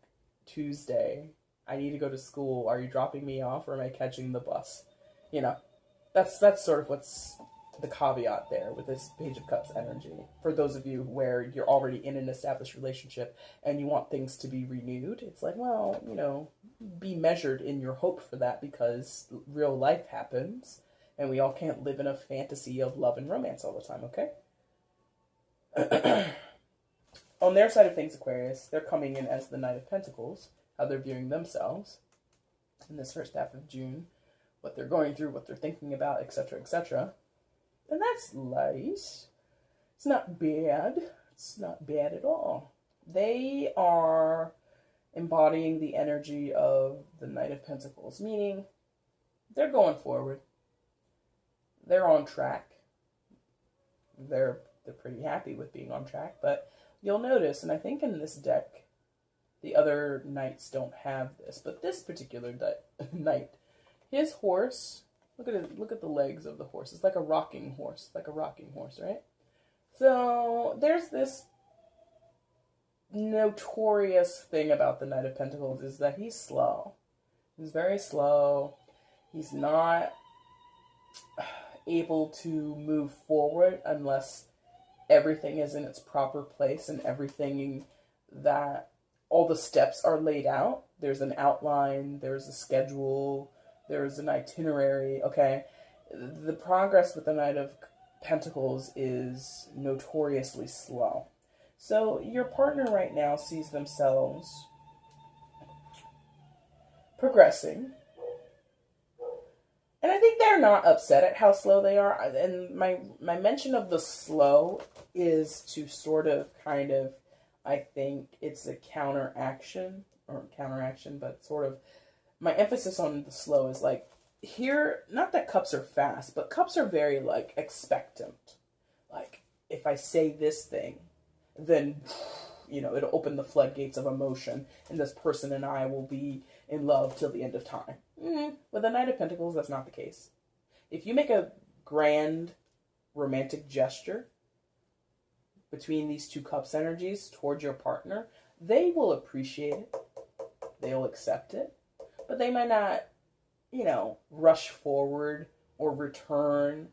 Tuesday. I need to go to school. Are you dropping me off, or am I catching the bus? You know, that's sort of what's the caveat there with this Page of Cups energy. For those of you where you're already in an established relationship and you want things to be renewed, it's like, well, you know, be measured in your hope for that, because real life happens and we all can't live in a fantasy of love and romance all the time, okay? On their side of things, Aquarius, they're coming in as the Knight of Pentacles, how they're viewing themselves in this first half of June, what they're going through, what they're thinking about, etc., etc. And that's nice. It's not bad. It's not bad at all. They are embodying the energy of the Knight of Pentacles, meaning they're going forward. They're on track. They're pretty happy with being on track, but you'll notice, and I think in this deck, the other knights don't have this, but this particular knight, his horse, look at the legs of the horse. It's like a rocking horse, right? So there's this notorious thing about the Knight of Pentacles, is that he's slow. He's very slow. He's not able to move forward unless everything is in its proper place and everything that all the steps are laid out. There's an outline, there's a schedule, there's an itinerary, okay? The progress with the Knight of Pentacles is notoriously slow. So your partner right now sees themselves progressing. And I think they're not upset at how slow they are. And my mention of the slow is to sort of kind of, I think it's a counteraction, but sort of my emphasis on the slow is like, here, not that cups are fast, but cups are very like expectant. Like, if I say this thing, then, you know, it'll open the floodgates of emotion, and this person and I will be in love till the end of time. With the Knight of Pentacles, that's not the case. If you make a grand romantic gesture between these two cups energies towards your partner, they will appreciate it. They'll accept it. But they might not, you know, rush forward or return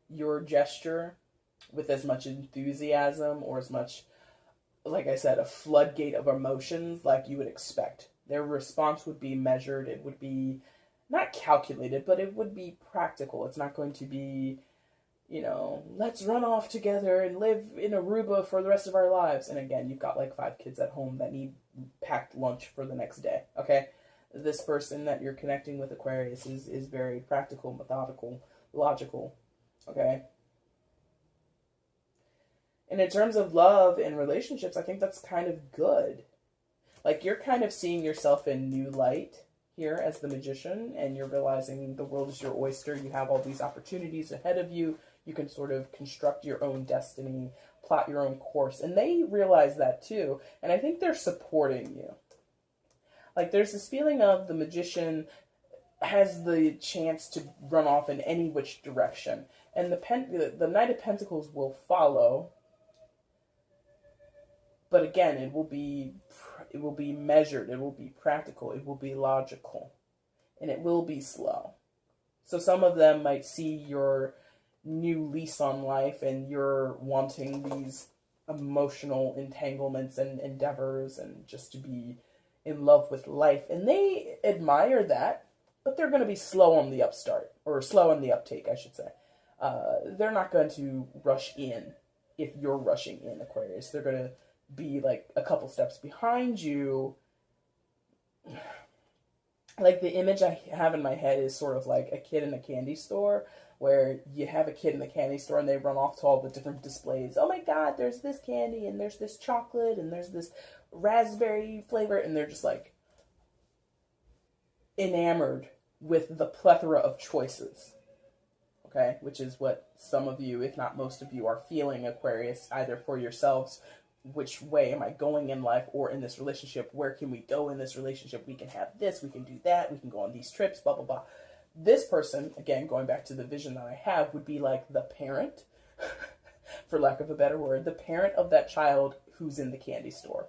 your gesture with as much enthusiasm or as much, like I said, a floodgate of emotions like you would expect. Their response would be measured. It would be not calculated, but it would be practical. It's not going to be, you know, let's run off together and live in Aruba for the rest of our lives. And again, you've got like 5 kids at home that need packed lunch for the next day, okay? This person that you're connecting with, Aquarius, is very practical, methodical, logical, okay? And in terms of love and relationships, I think that's kind of good. Like, you're kind of seeing yourself in new light here as the Magician, and you're realizing the world is your oyster. You have all these opportunities ahead of you. You can sort of construct your own destiny, plot your own course. And they realize that too. And I think they're supporting you. Like, there's this feeling of the magician has the chance to run off in any which direction. And the Knight of Pentacles will follow. But again, it will be measured, it will be practical, it will be logical, and it will be slow. So some of them might see your new lease on life and you're wanting these emotional entanglements and endeavors and just to be in love with life. And they admire that, but they're going to be slow on the upstart, or slow on the uptake, I should say. They're not going to rush in if you're rushing in, Aquarius. They're going to be like a couple steps behind you. Like, the image I have in my head is sort of like a kid in a candy store, where you have a kid in the candy store and they run off to all the different displays. Oh my God, there's this candy and there's this chocolate and there's this raspberry flavor, and they're just like enamored with the plethora of choices. Okay, which is what some of you, if not most of you, are feeling, Aquarius, either for yourselves. Which way am I going in life or in this relationship? Where can we go in this relationship? We can have this, we can do that, we can go on these trips, blah, blah, blah. This person, again, going back to the vision that I have, would be like the parent, for lack of a better word, the parent of that child who's in the candy store.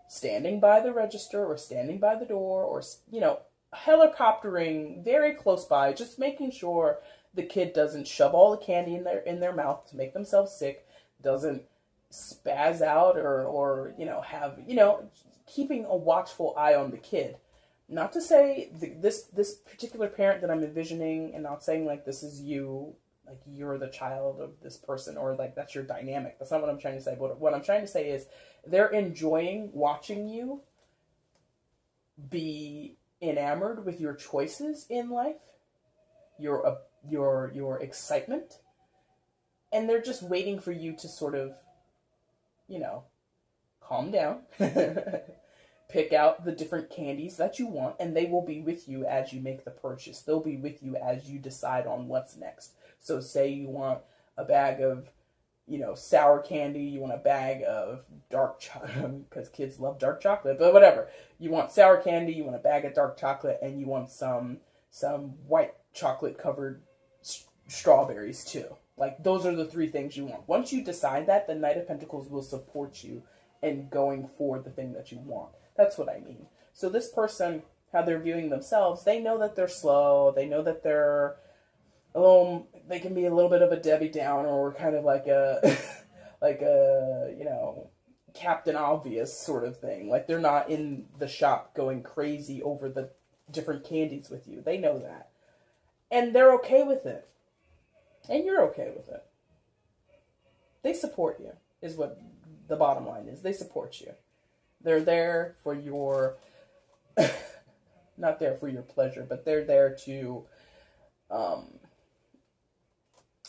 Standing by the register or standing by the door or, you know, helicoptering very close by, just making sure the kid doesn't shove all the candy in their mouth to make themselves sick, doesn't spaz out or you know, have, you know, keeping a watchful eye on the kid. Not to say this particular parent that I'm envisioning, and not saying like this is you, like you're the child of this person, or like that's your dynamic. That's not what I'm trying to say. But what I'm trying to say is they're enjoying watching you be enamored with your choices in life, your excitement, and they're just waiting for you to sort of, you know, calm down, pick out the different candies that you want, and they will be with you as you make the purchase. They'll be with you as you decide on what's next. So say you want a bag of, you know, sour candy, you want a bag of dark chocolate, because kids love dark chocolate, but whatever. You want sour candy, you want a bag of dark chocolate, and you want some white chocolate covered strawberries too. Like, those are the three things you want. Once you decide that, the Knight of Pentacles will support you in going for the thing that you want. That's what I mean. So this person, how they're viewing themselves, they know that they're slow. They know that they're, they can be a little bit of a Debbie Downer, or kind of like a, like a, you know, Captain Obvious sort of thing. Like, they're not in the shop going crazy over the different candies with you. They know that. And they're okay with it. And you're okay with it. They support you, is what the bottom line is. They support you. They're there for your, not there for your pleasure, but they're there to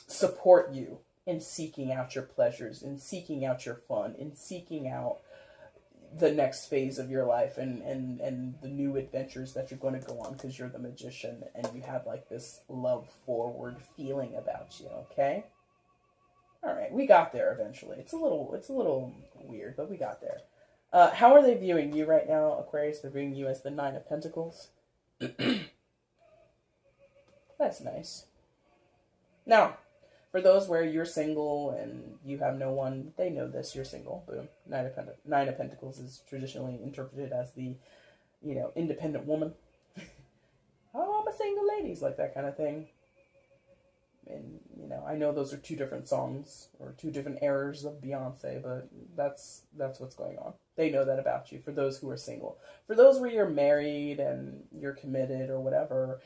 support you in seeking out your pleasures, in seeking out your fun, in seeking out the next phase of your life and the new adventures that you're going to go on, because you're the magician and you have like this love forward feeling about you. Okay. All right. We got there eventually. It's a little weird, but we got there. How are they viewing you right now, Aquarius? They're viewing you as the Nine of Pentacles. That's nice. Now, for those where you're single and you have no one, they know this, you're single. Boom. Nine of Pentacles is traditionally interpreted as the, you know, independent woman. Oh, I'm a single ladies, like that kind of thing. And, you know, I know those are two different songs or two different eras of Beyonce, but that's what's going on. They know that about you, for those who are single. For those where you're married and you're committed or whatever,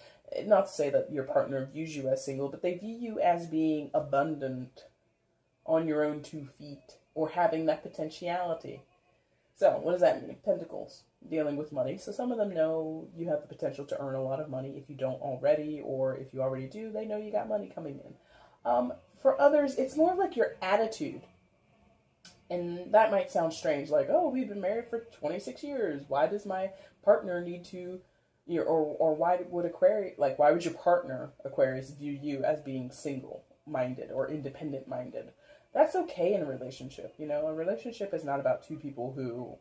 not to say that your partner views you as single, but they view you as being abundant, on your own 2 feet, or having that potentiality. So, what does that mean? Pentacles, dealing with money. So some of them know you have the potential to earn a lot of money if you don't already, or if you already do, they know you got money coming in. For others, it's more like your attitude. And that might sound strange, like, oh, we've been married for 26 years. Why does my partner need to, you know, or why would Aquarius, like, why would your partner, Aquarius, view you as being single-minded or independent-minded? That's okay in a relationship. You know, a relationship is not about two people who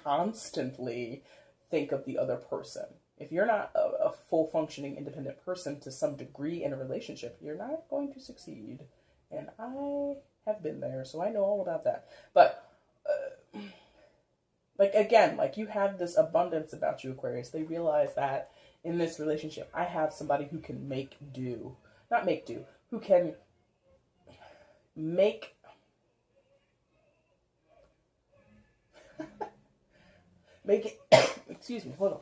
constantly think of the other person. If you're not a full functioning independent person to some degree in a relationship, you're not going to succeed. And I have been there, so I know all about that. But like, again, like, you have this abundance about you, Aquarius. They realize that in this relationship, I have somebody who can make do. Not make do, who can make make it excuse me, hold on.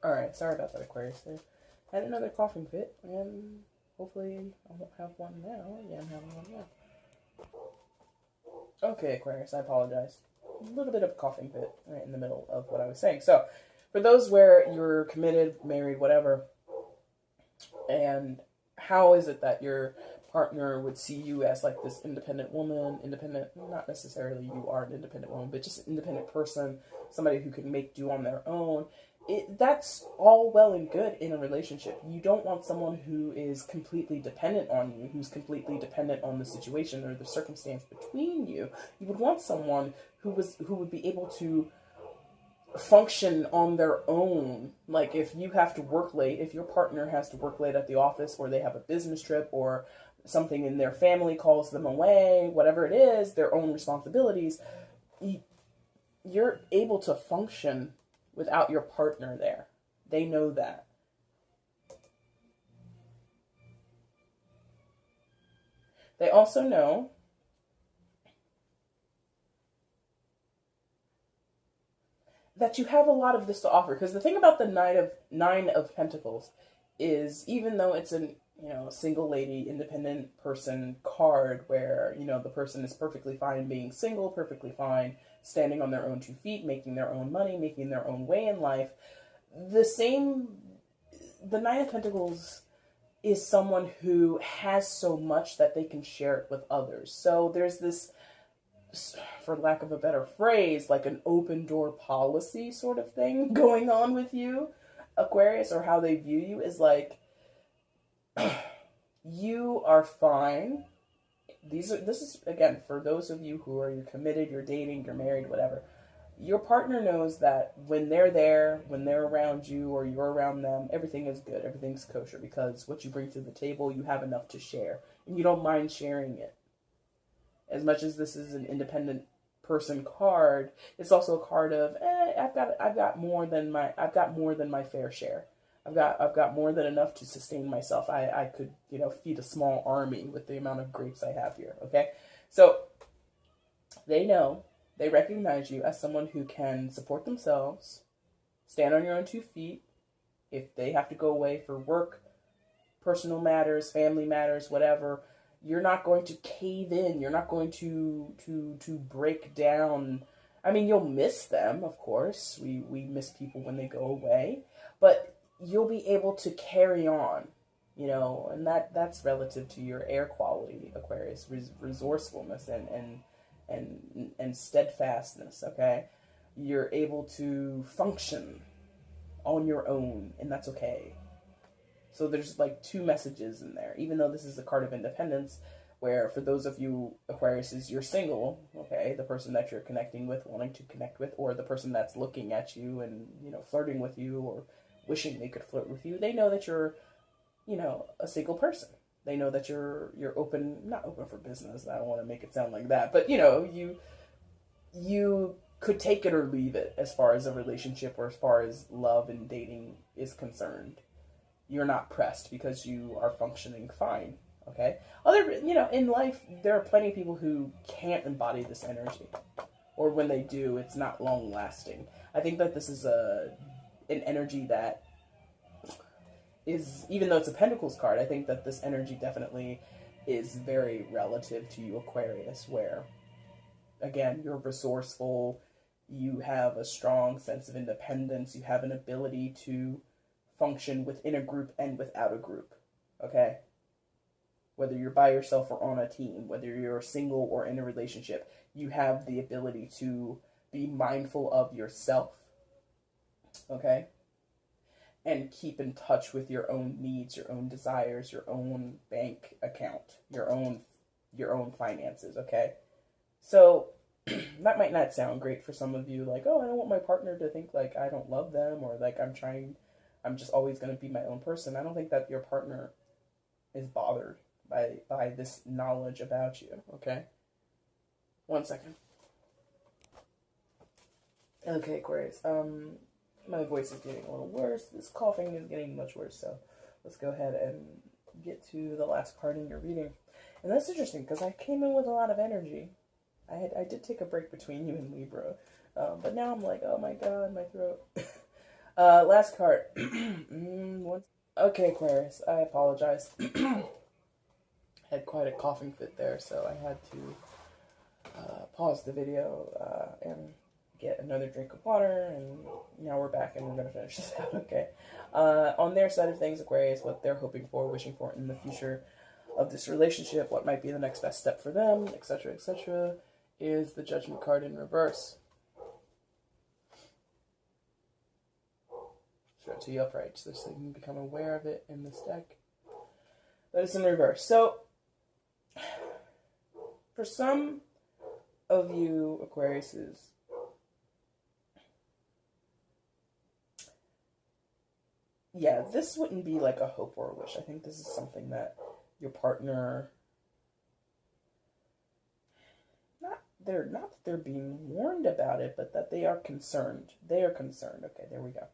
Alright, sorry about that, Aquarius. I had another coughing fit, and hopefully I won't have one now. Yeah, I'm having one now. Okay, Aquarius, I apologize. A little bit of a coughing fit right in the middle of what I was saying. So, for those where you're committed, married, whatever, and how is it that your partner would see you as like this independent woman, not necessarily you are an independent woman, but just an independent person, somebody who can make do on their own. That's all well and good in a relationship. You don't want someone who is completely dependent on you, who's completely dependent on the situation or the circumstance between you. You would want someone who would be able to function on their own. Like, if you have to work late, if your partner has to work late at the office, or they have a business trip, or something in their family calls them away, whatever it is, their own responsibilities, you're able to function without your partner there. They know that. They also know that you have a lot of this to offer. Because the thing about the Nine of Pentacles is, even though it's an single lady, independent person card, where, the person is perfectly fine being single, perfectly fine standing on their own 2 feet, making their own money, making their own way in life. The Nine of Pentacles is someone who has so much that they can share it with others. So there's this, for lack of a better phrase, like an open door policy sort of thing going on with you, Aquarius, or how they view you is like, you are fine. This is, again, for those of you who are, you're committed, you're dating, you're married, whatever. Your partner knows that when they're there, when they're around you or you're around them, everything is good, everything's kosher, because what you bring to the table, you have enough to share, and you don't mind sharing it. As much as this is an independent person card, it's also a card of, I've got more than my fair share. I've got more than enough to sustain myself. I could, feed a small army with the amount of grapes I have here, okay? So, they recognize you as someone who can support themselves, stand on your own 2 feet. If they have to go away for work, personal matters, family matters, whatever, you're not going to cave in. You're not going to break down. I mean, you'll miss them, of course. We miss people when they go away, but you'll be able to carry on, and that's relative to your air quality, Aquarius, resourcefulness and steadfastness, okay? You're able to function on your own, and that's okay. So there's like 2 messages in there, even though this is a card of independence, where for those of you, Aquarius, you're single, okay? The person that you're connecting with, wanting to connect with, or the person that's looking at you and, flirting with you, or wishing they could flirt with you, they know that you're, a single person. They know that you're open, not open for business. I don't want to make it sound like that, but you could take it or leave it as far as a relationship or as far as love and dating is concerned. You're not pressed because you are functioning fine, okay? In life, there are plenty of people who can't embody this energy, or when they do, it's not long lasting. I think that this is an energy that is, even though it's a Pentacles card, I think that this energy definitely is very relative to you, Aquarius, where, again, you're resourceful, you have a strong sense of independence, you have an ability to function within a group and without a group, okay? Whether you're by yourself or on a team, whether you're single or in a relationship, you have the ability to be mindful of yourself, okay? And keep in touch with your own needs, your own desires, your own bank account, your own your own finances, okay? So that might not sound great for some of you, like, oh, I don't want my partner to think like I don't love them, or like I'm just always going to be my own person. I don't think that your partner is bothered by this knowledge about you, okay? One second. Okay, Aquarius. My voice is getting a little worse. This coughing is getting much worse, so let's go ahead and get to the last card in your reading. And that's interesting because I came in with a lot of energy. I did take a break between you and Libra, but now I'm like, oh my god, my throat. Last card. Okay, Aquarius, I apologize. Had quite a coughing fit there, so I had to pause the video and get another drink of water, and now we're back and we're going to finish this out, okay? On their side of things, Aquarius, what they're hoping for, wishing for in the future of this relationship, what might be the next best step for them, etc., is the Judgment card in reverse. Straight to the upright, so you can become aware of it in this deck. But it's in reverse. So, for some of you Aquariuses, yeah, this wouldn't be like a hope or a wish. I think this is something that your partner, not that they're being warned about it, but that they are concerned. They are concerned. Okay, there we go.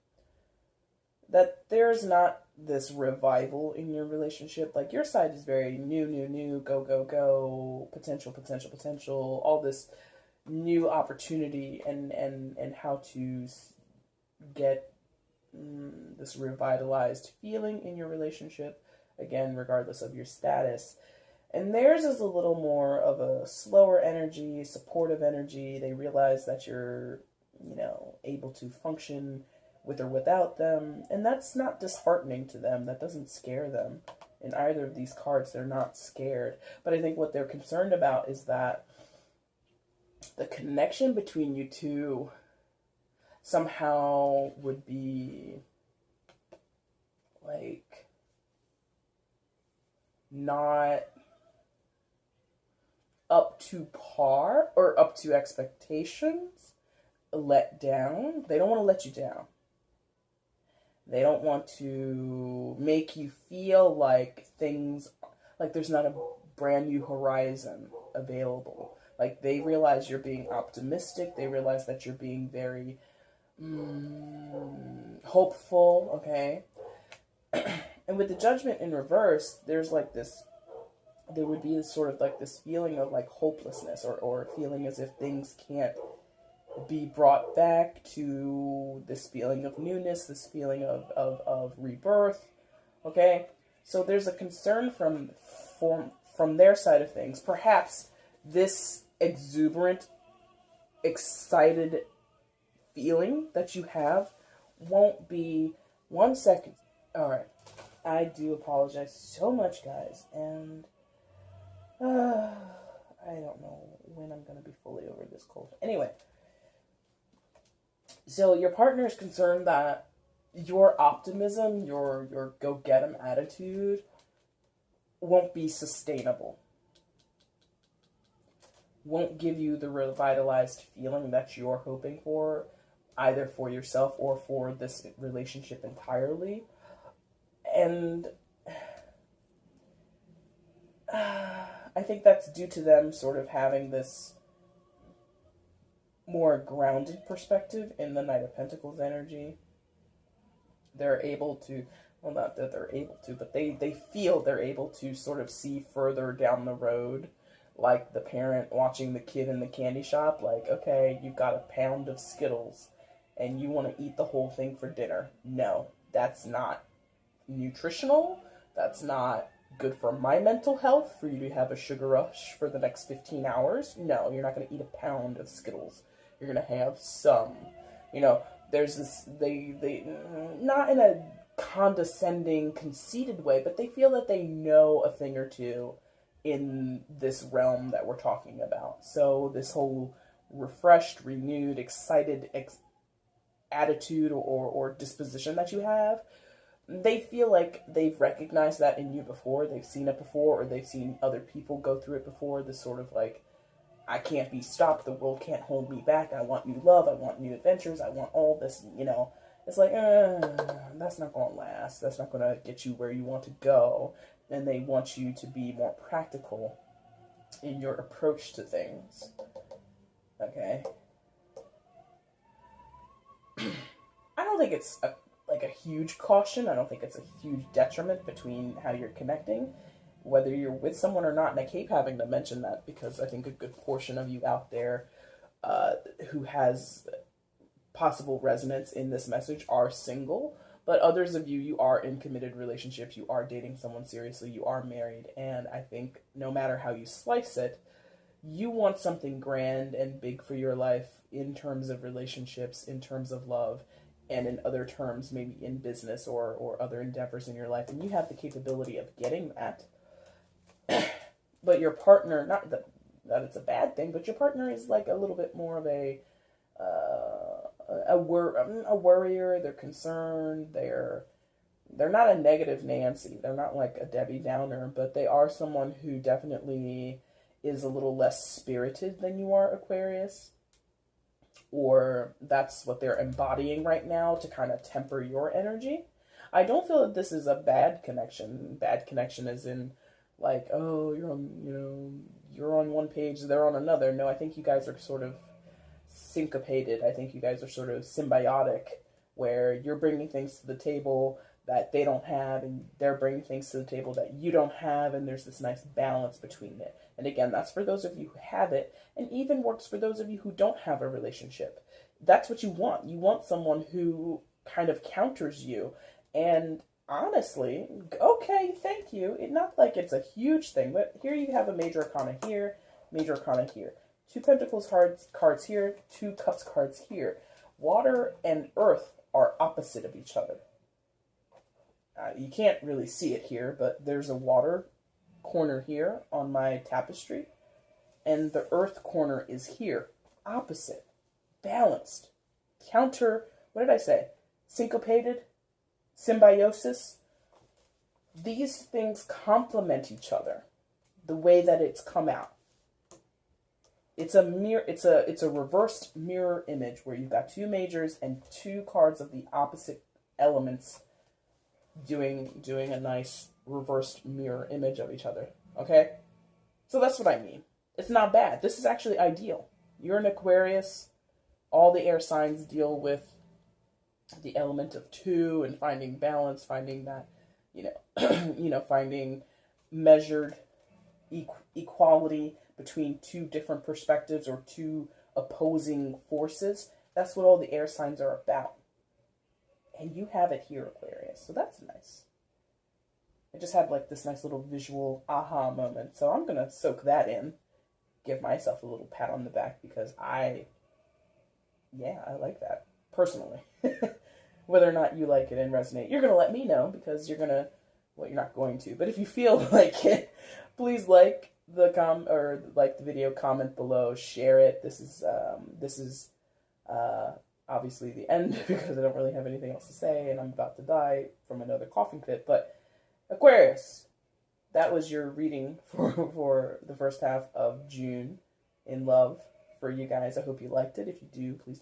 That there's not this revival in your relationship. Like, your side is very new, go, potential, all this new opportunity and how to get this revitalized feeling in your relationship, again, regardless of your status. And theirs is a little more of a slower energy, supportive energy. They realize that you're, able to function with or without them, and that's not disheartening to them. That doesn't scare them. In either of these cards, they're not scared. But I think what they're concerned about is that the connection between you two somehow would be like not up to par or up to expectations, let down. They don't want to let you down. They don't want to make you feel like like there's not a brand new horizon available. Like, they realize you're being optimistic. They realize that you're being very hopeful, okay? And with the Judgment in reverse, there's like this, there would be sort of like this feeling of like hopelessness or feeling as if things can't be brought back to this feeling of newness, this feeling of rebirth, okay? So there's a concern from their side of things. Perhaps this exuberant, excited feeling that you have won't be 1 second. All right. I do apologize so much, guys, and I don't know when I'm going to be fully over this cold. Anyway, so your partner is concerned that your optimism, your go-get-em attitude won't be sustainable. Won't give you the revitalized feeling that you're hoping for, either for yourself or for this relationship entirely. And I think that's due to them sort of having this more grounded perspective in the Knight of Pentacles energy. They're able to, well, not that they're able to, but they feel they're able to sort of see further down the road, like the parent watching the kid in the candy shop, like, okay, you've got a pound of Skittles and you want to eat the whole thing for dinner. No, that's not nutritional. That's not good for my mental health, for you to have a sugar rush for the next 15 hours. No, you're not going to eat a pound of Skittles. You're going to have some. There's this, they not in a condescending, conceited way, but they feel that they know a thing or two in this realm that we're talking about. So this whole refreshed, renewed, excited attitude or disposition that you have, they feel like they've recognized that in you before, they've seen it before, or they've seen other people go through it before, this sort of like, I can't be stopped, the world can't hold me back, I want new love, I want new adventures, I want all this, you know. It's like, that's not going to last, that's not going to get you where you want to go, and they want you to be more practical in your approach to things, okay? I don't think it's like a huge caution. I don't think it's a huge detriment between how you're connecting, whether you're with someone or not. And I keep having to mention that because I think a good portion of you out there who has possible resonance in this message are single, but others of you, you are in committed relationships, you are dating someone seriously, you are married, and I think no matter how you slice it, you want something grand and big for your life in terms of relationships, in terms of love, and in other terms, maybe in business or other endeavors in your life. And you have the capability of getting that. But your partner, not that it's a bad thing, but your partner is like a little bit more of a worrier. They're concerned. They're not a negative Nancy. They're not like a Debbie Downer, but they are someone who definitely is a little less spirited than you are, Aquarius. Or that's what they're embodying right now to kind of temper your energy. I don't feel that this is a bad connection. Bad connection as in like, oh, you're on one page, they're on another. No, I think you guys are sort of syncopated. I think you guys are sort of symbiotic, where you're bringing things to the table that they don't have, and they're bringing things to the table that you don't have, and there's this nice balance between it. And again, that's for those of you who have it, and even works for those of you who don't have a relationship. That's what you want. You want someone who kind of counters you, and honestly, okay, thank you. It's not like it's a huge thing, but here you have a major arcana here, major arcana here. Two Pentacles cards here, Two Cups cards here. Water and earth are opposite of each other. You can't really see it here, but there's a water corner here on my tapestry, and the earth corner is here, opposite, balanced, counter, what did I say? Syncopated, symbiosis. These things complement each other, the way that it's come out. It's a reversed mirror image where you've got two majors and two cards of the opposite elements doing a nice reversed mirror image of each other. Okay? So that's what I mean. It's not bad. This is actually ideal. You're an Aquarius. All the air signs deal with the element of two and finding balance, finding that, finding measured equality between two different perspectives or two opposing forces. That's what all the air signs are about. And you have it here, Aquarius. So that's nice. I just had like this nice little visual aha moment. So I'm going to soak that in. Give myself a little pat on the back because I like that. Personally. Whether or not you like it and resonate, you're going to let me know because you're not going to. But if you feel like it, please like the video, comment below, share it. This is obviously the end because I don't really have anything else to say and I'm about to die from another coughing fit. But Aquarius, that was your reading for the first half of June in love for you guys. I hope you liked it. If you do, please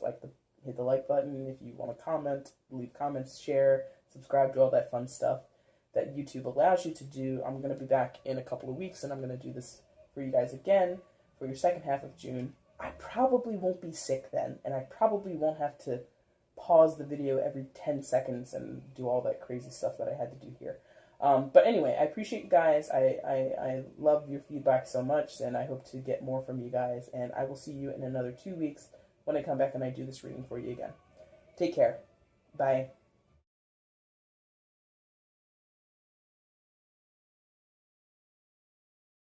hit the like button. If you want to comment, leave comments, share, subscribe to all that fun stuff that YouTube allows you to do. I'm going to be back in a couple of weeks and I'm going to do this for you guys again for your second half of June. I probably won't be sick then, and I probably won't have to pause the video every 10 seconds and do all that crazy stuff that I had to do here. But anyway, I appreciate you guys. I love your feedback so much, and I hope to get more from you guys. And I will see you in another 2 weeks when I come back and I do this reading for you again. Take care. Bye.